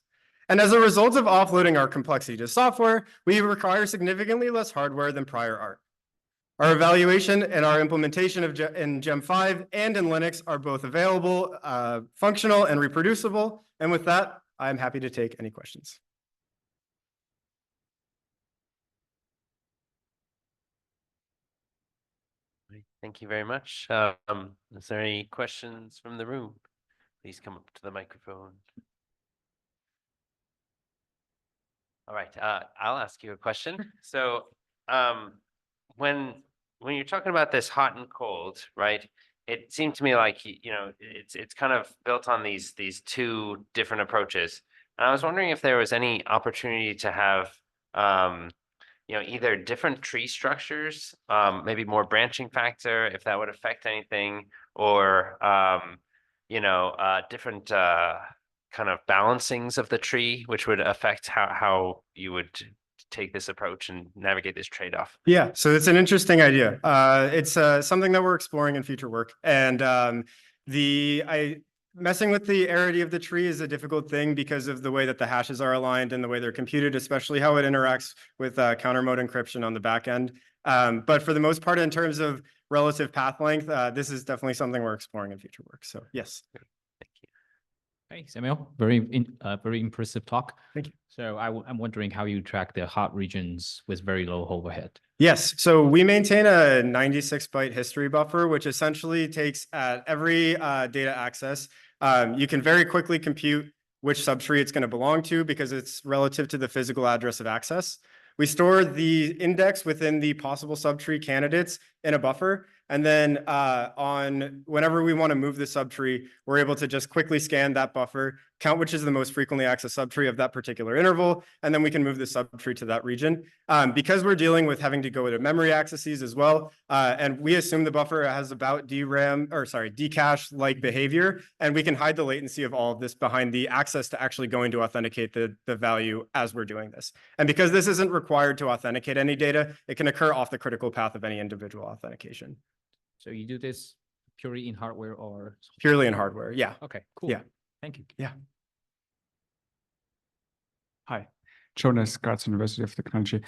And as a result of offloading our complexity to software, we require significantly less hardware than prior art. Our evaluation and our implementation in Gem 5 and in Linux are both available, functional, and reproducible. And with that, I'm happy to take any questions. Thank you very much. Is there any questions from the room? Please come up to the microphone. All right, I'll ask you a question. So when you're talking about this hot and cold, right? It seemed to me like it's kind of built on these two different approaches. And I was wondering if there was any opportunity to have either different tree structures, maybe more branching factor, if that would affect anything, or different kind of balancings of the tree, which would affect how you would take this approach and navigate this trade-off. Yeah, so it's an interesting idea. It's something that we're exploring in future work. And messing with the arity of the tree is a difficult thing because of the way that the hashes are aligned and the way they're computed, especially how it interacts with counter mode encryption on the back end. But for the most part, in terms of relative path length, this is definitely something we're exploring in future work. So yes. Thank you. Hey, Samuel, very impressive talk. Thank you. So I'm wondering how you track the hot regions with very low overhead. Yes, so we maintain a 96-byte history buffer, which essentially takes at every data access. You can very quickly compute which subtree it's going to belong to because it's relative to the physical address of access. We store the index within the possible subtree candidates in a buffer. And then whenever we want to move the subtree, we're able to just quickly scan that buffer, count which is the most frequently accessed subtree of that particular interval, and then we can move the subtree to that region. Because we're dealing with having to go into memory accesses as well, and we assume the buffer has about Dcache-like behavior, and we can hide the latency of all of this behind the access to actually going to authenticate the value as we're doing this. And because this isn't required to authenticate any data, it can occur off the critical path of any individual authentication. So you do this purely in hardware or? Purely in hardware, yeah. Okay, cool. Yeah. Thank you. Yeah. Hi, Jonas, Graz University of Technology.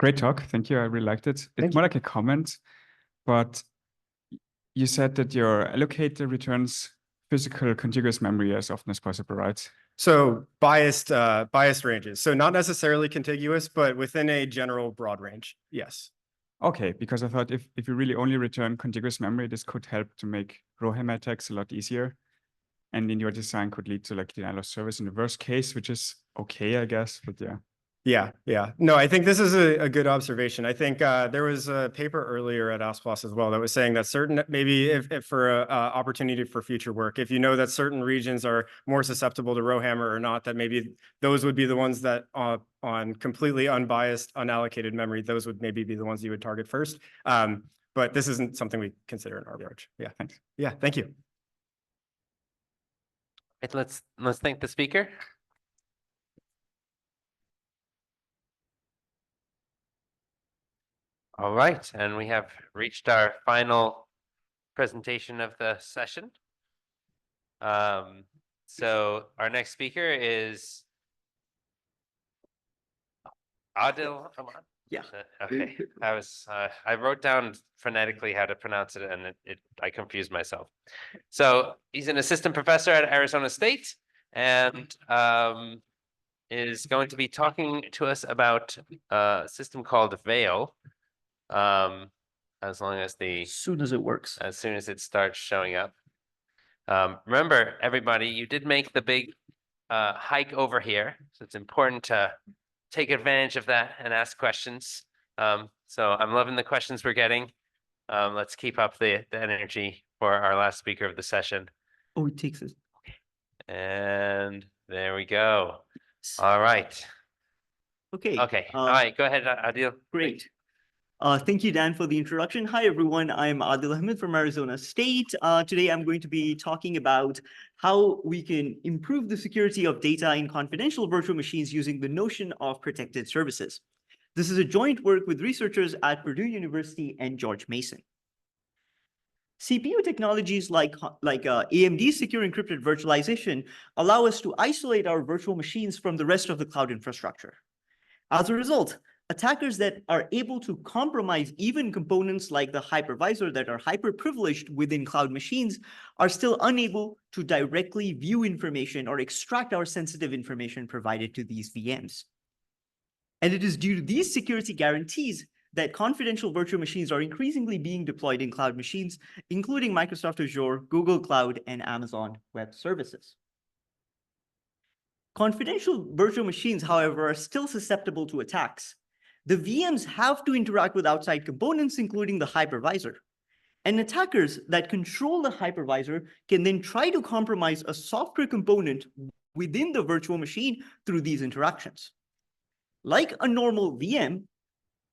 Great talk. Thank you. I really liked it. It's more like a comment, but you said that your allocator returns physical contiguous memory as often as possible, right? So biased ranges. So not necessarily contiguous, but within a general broad range. Yes. Okay, because I thought if you really only return contiguous memory, this could help to make ROHM attacks a lot easier. And in your design could lead to like denial of service in the worst case, which is okay, I guess, but yeah. Yeah. No, I think this is a good observation. I think there was a paper earlier at ASPLOS as well that was saying that certain, maybe if for a opportunity for future work, if you know that certain regions are more susceptible to rowhammer or not, that maybe those would be the ones that on completely unbiased, unallocated memory, those would maybe be the ones you would target first. But this isn't something we consider in our approach. Yeah, thanks. Yeah, thank you. Let's thank the speaker. All right, and we have reached our final presentation of the session. So our next speaker is Adil. Yeah. Okay. I wrote down phonetically how to pronounce it, and I confused myself. So he's an assistant professor at Arizona State, and is going to be talking to us about a system called Veil. As long as As soon as it works. as soon as it starts showing up. Remember, everybody, you did make the big hike over here, so it's important to take advantage of that and ask questions. So I'm loving the questions we're getting. Let's keep up the energy for our last speaker of the session. Oh, it takes us. And there we go. All right. Okay. Okay. All right. Go ahead, Adil. Great. Thank you, Dan, for the introduction. Hi, everyone. I'm Adil Ahmed from Arizona State. Today, I'm going to be talking about how we can improve the security of data in confidential virtual machines using the notion of protected services. This is a joint work with researchers at Purdue University and George Mason. CPU technologies like AMD's secure encrypted virtualization allow us to isolate our virtual machines from the rest of the cloud infrastructure. As a result, attackers that are able to compromise even components like the hypervisor that are hyper-privileged within cloud machines are still unable to directly view information or extract our sensitive information provided to these VMs. And it is due to these security guarantees that confidential virtual machines are increasingly being deployed in cloud machines, including Microsoft Azure, Google Cloud, and Amazon Web Services. Confidential virtual machines, however, are still susceptible to attacks. The VMs have to interact with outside components, including the hypervisor. And attackers that control the hypervisor can then try to compromise a software component within the virtual machine through these interactions. Like a normal VM,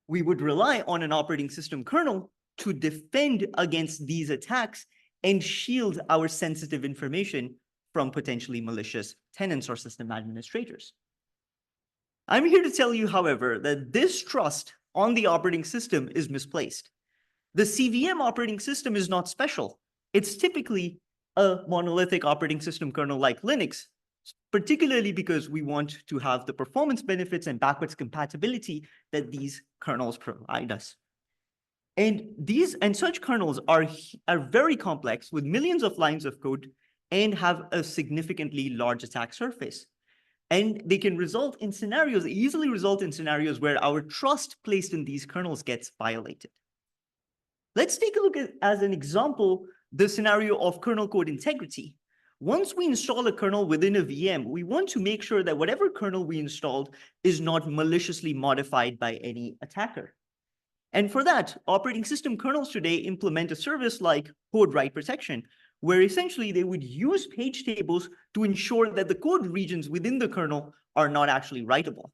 we would rely on an operating system kernel to defend against these attacks and shield our sensitive information from potentially malicious tenants or system administrators. I'm here to tell you, however, that this trust on the operating system is misplaced. The CVM operating system is not special. It's typically a monolithic operating system kernel like Linux, particularly because we want to have the performance benefits and backwards compatibility that these kernels provide us. And such kernels are very complex with millions of lines of code and have a significantly large attack surface. And they can easily result in scenarios where our trust placed in these kernels gets violated. Let's take a look at, as an example, the scenario of kernel code integrity. Once we install a kernel within a VM, we want to make sure that whatever kernel we installed is not maliciously modified by any attacker. And for that, operating system kernels today implement a service like code write protection, where essentially they would use page tables to ensure that the code regions within the kernel are not actually writable.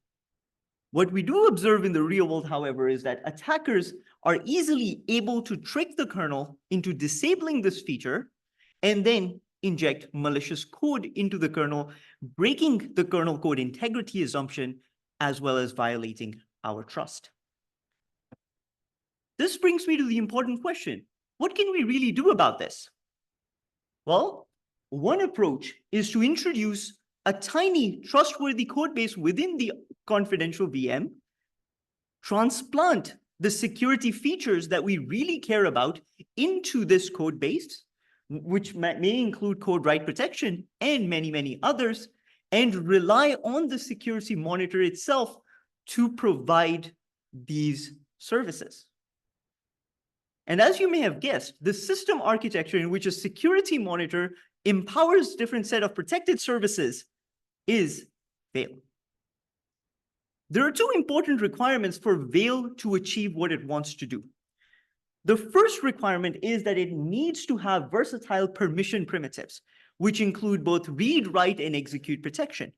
What we do observe in the real world, however, is that attackers are easily able to trick the kernel into disabling this feature and then inject malicious code into the kernel, breaking the kernel code integrity assumption, as well as violating our trust. This brings me to the important question. what can we really do about this? Well, one approach is to introduce a tiny trustworthy code base within the confidential VM, transplant the security features that we really care about into this code base, which may include code write protection and many, many others, and rely on the security monitor itself to provide these services. And as you may have guessed, the system architecture in which a security monitor empowers different set of protected services is Veil. There are two important requirements for Veil to achieve what it wants to do. The first requirement is that it needs to have versatile permission primitives, which include both read, write, and execute protection.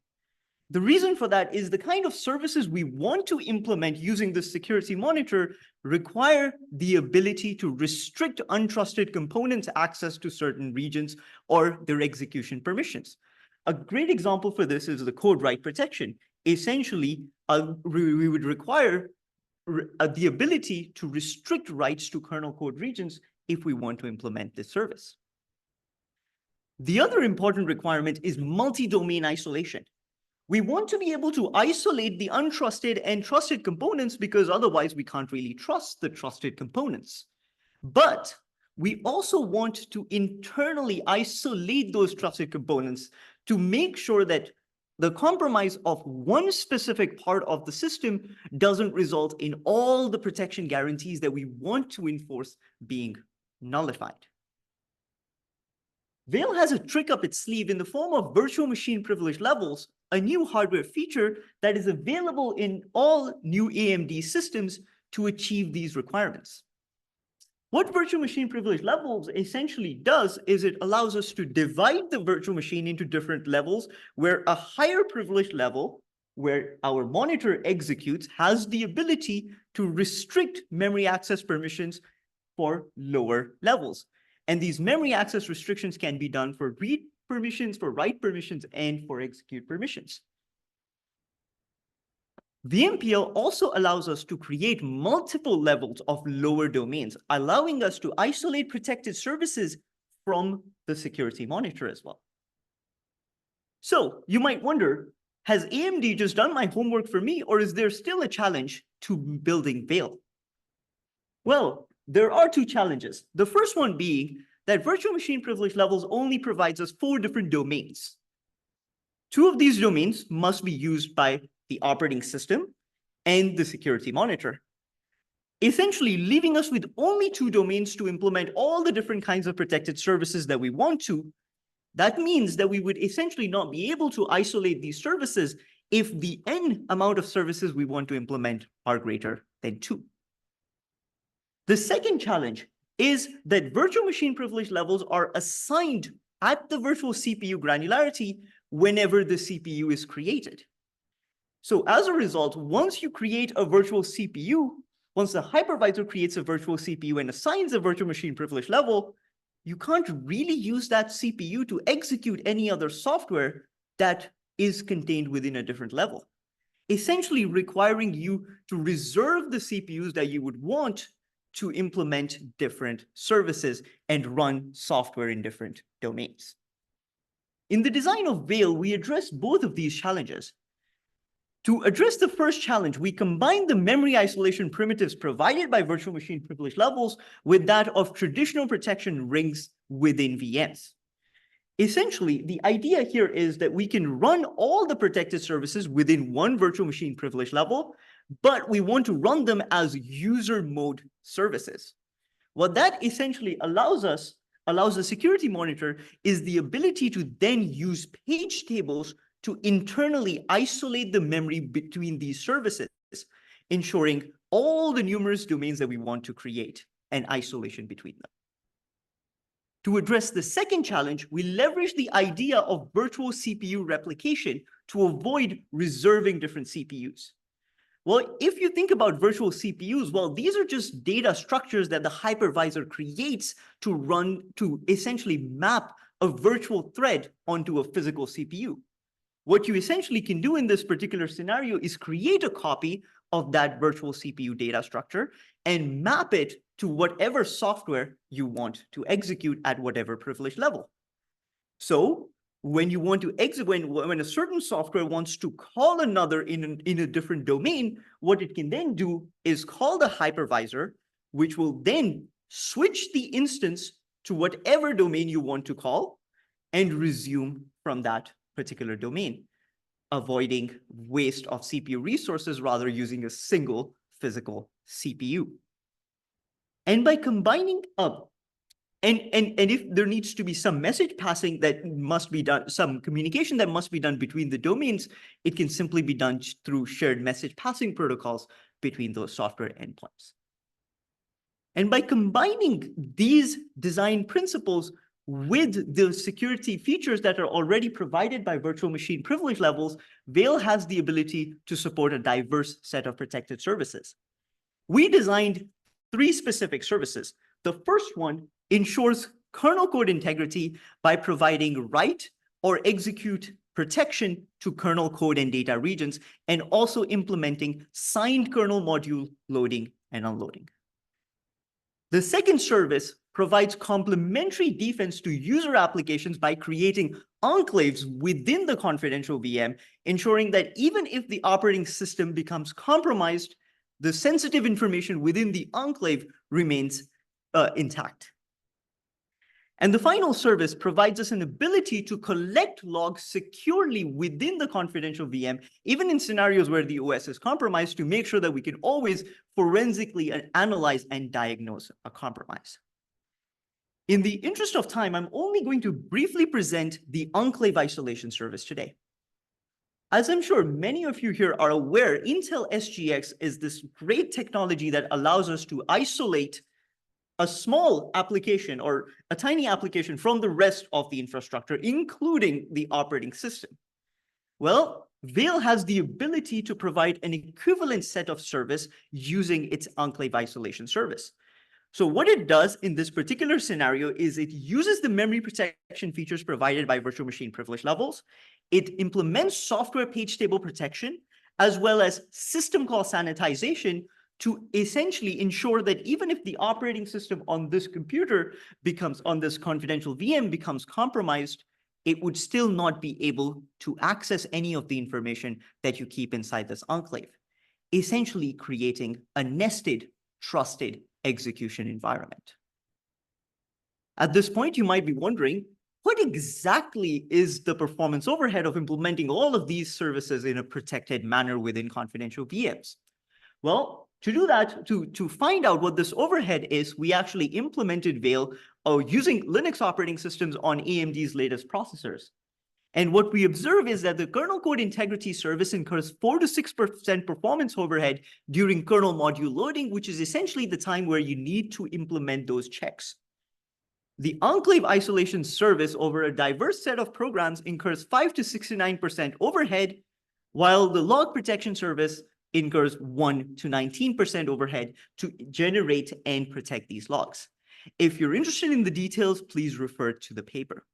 The reason for that is the kind of services we want to implement using the security monitor require the ability to restrict untrusted components' access to certain regions or their execution permissions. A great example for this is the code write protection. Essentially, we would require the ability to restrict writes to kernel code regions if we want to implement this service. The other important requirement is multi-domain isolation. We want to be able to isolate the untrusted and trusted components because otherwise we can't really trust the trusted components. But we also want to internally isolate those trusted components to make sure that the compromise of one specific part of the system doesn't result in all the protection guarantees that we want to enforce being nullified. Veil has a trick up its sleeve in the form of virtual machine privilege levels, a new hardware feature that is available in all new AMD systems to achieve these requirements. What virtual machine privilege levels essentially does is it allows us to divide the virtual machine into different levels where a higher privilege level, where our monitor executes, has the ability to restrict memory access permissions for lower levels. And these memory access restrictions can be done for read permissions, for write permissions, and for execute permissions. VMPL also allows us to create multiple levels of lower domains, allowing us to isolate protected services from the security monitor as well. So you might wonder, has AMD just done my homework for me, or is there still a challenge to building Veil? Well, there are two challenges. The first one being that virtual machine privilege levels only provides us 4 different domains. 2 of these domains must be used by the operating system and the security monitor, essentially leaving us with only 2 domains to implement all the different kinds of protected services that we want to. That means that we would essentially not be able to isolate these services if the n amount of services we want to implement are greater than 2. The second challenge is that virtual machine privilege levels are assigned at the virtual CPU granularity whenever the CPU is created. So as a result, once you create a virtual CPU, once the hypervisor creates a virtual CPU and assigns a virtual machine privilege level, you can't really use that CPU to execute any other software that is contained within a different level, essentially requiring you to reserve the CPUs that you would want to implement different services and run software in different domains. In the design of Veil, we address both of these challenges. To address the first challenge, we combine the memory isolation primitives provided by virtual machine privilege levels with that of traditional protection rings within VMs. Essentially, the idea here is that we can run all the protected services within one virtual machine privilege level, but we want to run them as user mode services. What that essentially allows the security monitor is the ability to then use page tables to internally isolate the memory between these services, ensuring all the numerous domains that we want to create and isolation between them. To address the second challenge, we leverage the idea of virtual CPU replication to avoid reserving different CPUs. Well, if you think about virtual CPUs, well, these are just data structures that the hypervisor creates to essentially map a virtual thread onto a physical CPU. what you essentially can do in this particular scenario is create a copy of that virtual CPU data structure and map it to whatever software you want to execute at whatever privilege level. So when you want to exit, when a certain software wants to call another in a different domain, what it can then do is call the hypervisor, which will then switch the instance to whatever domain you want to call and resume from that particular domain, avoiding waste of CPU resources, rather using a single physical CPU. And by combining up, and if there needs to be some message passing that must be done, some communication that must be done between the domains, it can simply be done through shared message passing protocols between those software endpoints. And by combining these design principles with the security features that are already provided by virtual machine privilege levels, Veil has the ability to support a diverse set of protected services. We designed 3 specific services. The first one ensures kernel code integrity by providing write or execute protection to kernel code and data regions, and also implementing signed kernel module loading and unloading. The second service provides complementary defense to user applications by creating enclaves within the confidential VM, ensuring that even if the operating system becomes compromised, the sensitive information within the enclave remains intact. And the final service provides us an ability to collect logs securely within the confidential VM, even in scenarios where the OS is compromised, to make sure that we can always forensically analyze and diagnose a compromise. In the interest of time, I'm only going to briefly present the enclave isolation service today. As I'm sure many of you here are aware, Intel SGX is this great technology that allows us to isolate a small application or a tiny application from the rest of the infrastructure, including the operating system. Well, Veil has the ability to provide an equivalent set of service using its enclave isolation service. So what it does in this particular scenario is it uses the memory protection features provided by virtual machine privilege levels. It implements software page table protection, as well as system call sanitization, to essentially ensure that even if the operating system on this computer on this confidential VM becomes compromised, it would still not be able to access any of the information that you keep inside this enclave, essentially creating a nested, trusted execution environment. At this point, you might be wondering, what exactly is the performance overhead of implementing all of these services in a protected manner within confidential VMs? Well, to do that, to find out what this overhead is, we actually implemented Veil using Linux operating systems on AMD's latest processors. And what we observe is that the kernel code integrity service incurs 4 to 6% performance overhead during kernel module loading, which is essentially the time where you need to implement those checks. The enclave isolation service over a diverse set of programs incurs 5 to 69% overhead, while the log protection service incurs 1 to 19% overhead to generate and protect these logs. If you're interested in the details, please refer to the paper.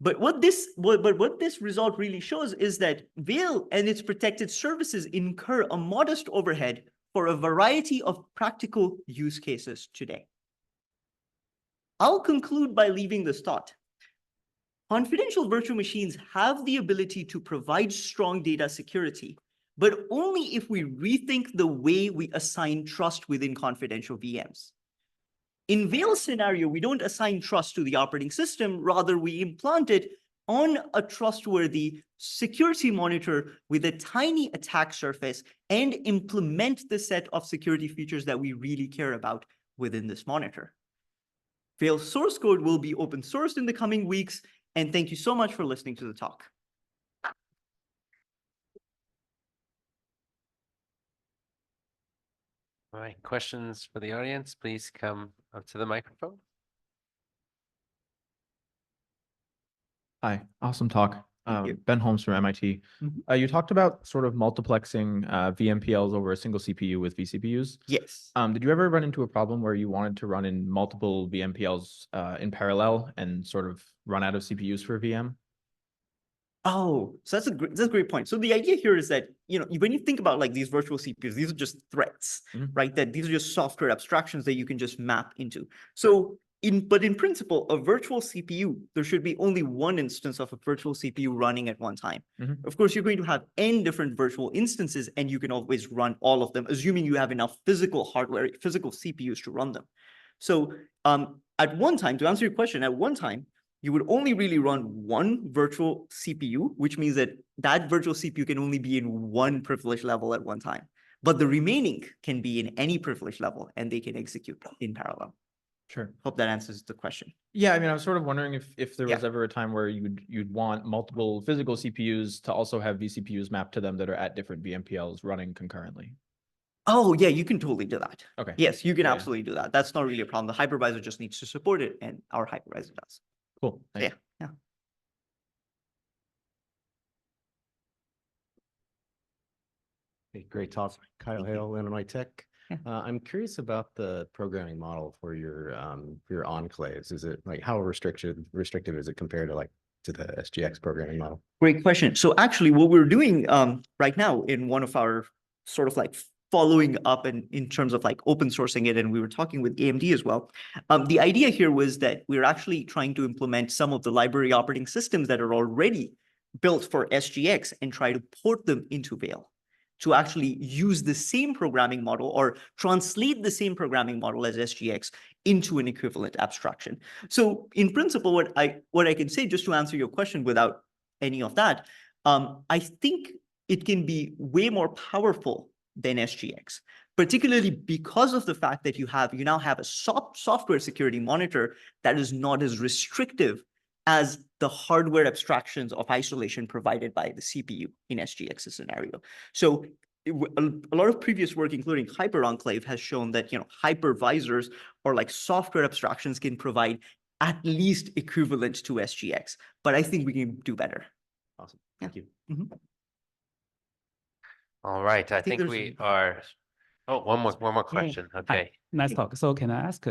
But what this result really shows is that Veil and its protected services incur a modest overhead for a variety of practical use cases today. I'll conclude by leaving this thought. Confidential virtual machines have the ability to provide strong data security, but only if we rethink the way we assign trust within confidential VMs. In Veil's scenario, we don't assign trust to the operating system, rather we implant it on a trustworthy security monitor with a tiny attack surface and implement the set of security features that we really care about within this monitor. Veil's source code will be open sourced in the coming weeks, and thank you so much for listening to the talk. All right, questions for the audience, please come up to the microphone. Hi, awesome talk. you. Ben Holmes from MIT. You talked about sort of multiplexing VMPLs over a single CPU with vCPUs. Yes. Did you ever run into a problem where you wanted to run in multiple VMPLs in parallel and sort of run out of CPUs for a VM? Oh, so that's a great point. So the idea here is that, when you think about like these virtual CPUs, these are just threads, right? That these are just software abstractions that you can just map into. So but in principle, a virtual CPU, there should be only one instance of a virtual CPU running at one time. Of course, you're going to have n different virtual instances, and you can always run all of them, assuming you have enough physical hardware, physical CPUs to run them. So at one time, to answer your question, at one time, you would only really run one virtual CPU, which means that that virtual CPU can only be in one privilege level at one time. But the remaining can be in any privilege level, and they can execute in parallel. Sure. Hope that answers the question. Yeah, I mean, I was sort of wondering if there was Yeah. ever a time where you'd want multiple physical CPUs to also have vCPUs mapped to them that are at different VMPLs running concurrently. Oh, yeah, you can totally do that. Okay. Yes, you can Yeah. absolutely do that. That's not really a problem. The hypervisor just needs to support it, and our hypervisor does. Cool. So, Thanks. yeah. Hey, great talk, Kyle Hale, Illinois Tech. Yeah. I'm curious about the programming model for your enclaves. Is it like how restrictive is it compared to the SGX programming model? Great question. So actually what we're doing right now in one of our sort of like following up in terms of like open sourcing it, and we were talking with AMD as well. The idea here was that we're actually trying to implement some of the library operating systems that are already built for SGX and try to port them into Veil to actually use the same programming model or translate the same programming model as SGX into an equivalent abstraction. So in principle, what I can say, just to answer your question without any of that, I think it can be way more powerful than SGX, particularly because of the fact that you now have a software security monitor that is not as restrictive as the hardware abstractions of isolation provided by the CPU in SGX's scenario. So a lot of previous work, including HyperEnclave, has shown that hypervisors or like software abstractions can provide at least equivalent to SGX, but I think we can do better. Awesome. Thank you. All right, I think there's we some- are. Oh, one more question. Okay. Nice talk. So can I ask,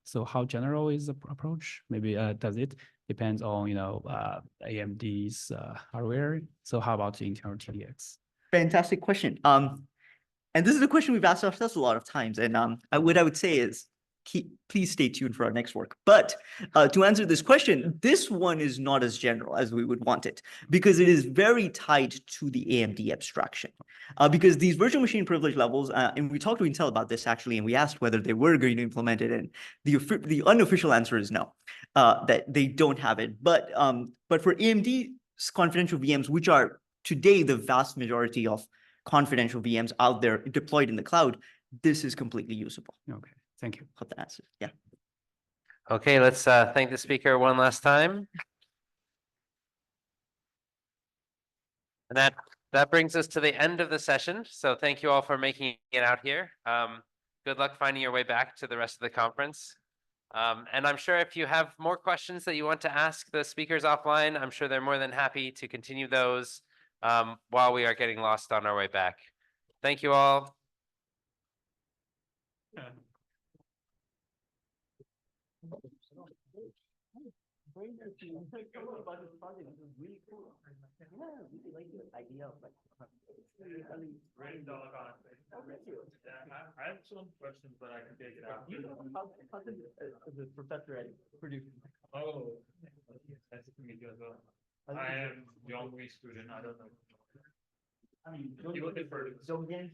so how general is the approach? Maybe does it depends on, AMD's hardware? So how about Intel TDX? Fantastic question. And this is a question we've asked ourselves a lot of times. And what I would say is, please stay tuned for our next work. But to answer this question, this one is not as general as we would want it, because it is very tied to the AMD abstraction. Because these virtual machine privilege levels, and we talked to Intel about this actually, and we asked whether they were going to implement it, and the unofficial answer is no, that they don't have it. But for AMD's confidential VMs, which are today the vast majority of confidential VMs out there deployed in the cloud, this is completely usable. Okay, thank you. Hope that answers. Yeah. Okay, let's thank the speaker one last time. And that brings us to the end of the session. So thank you all for making it out here. Good luck finding your way back to the rest of the conference. And I'm sure if you have more questions that you want to ask the speakers offline, I'm sure they're more than happy to continue those while we are getting lost on our way back. Thank you all. I have some questions, but I can take it out. How did the professor produce? Oh, nice to meet you as well. I am Yonghui student. I don't know. I mean, you looking for Zheng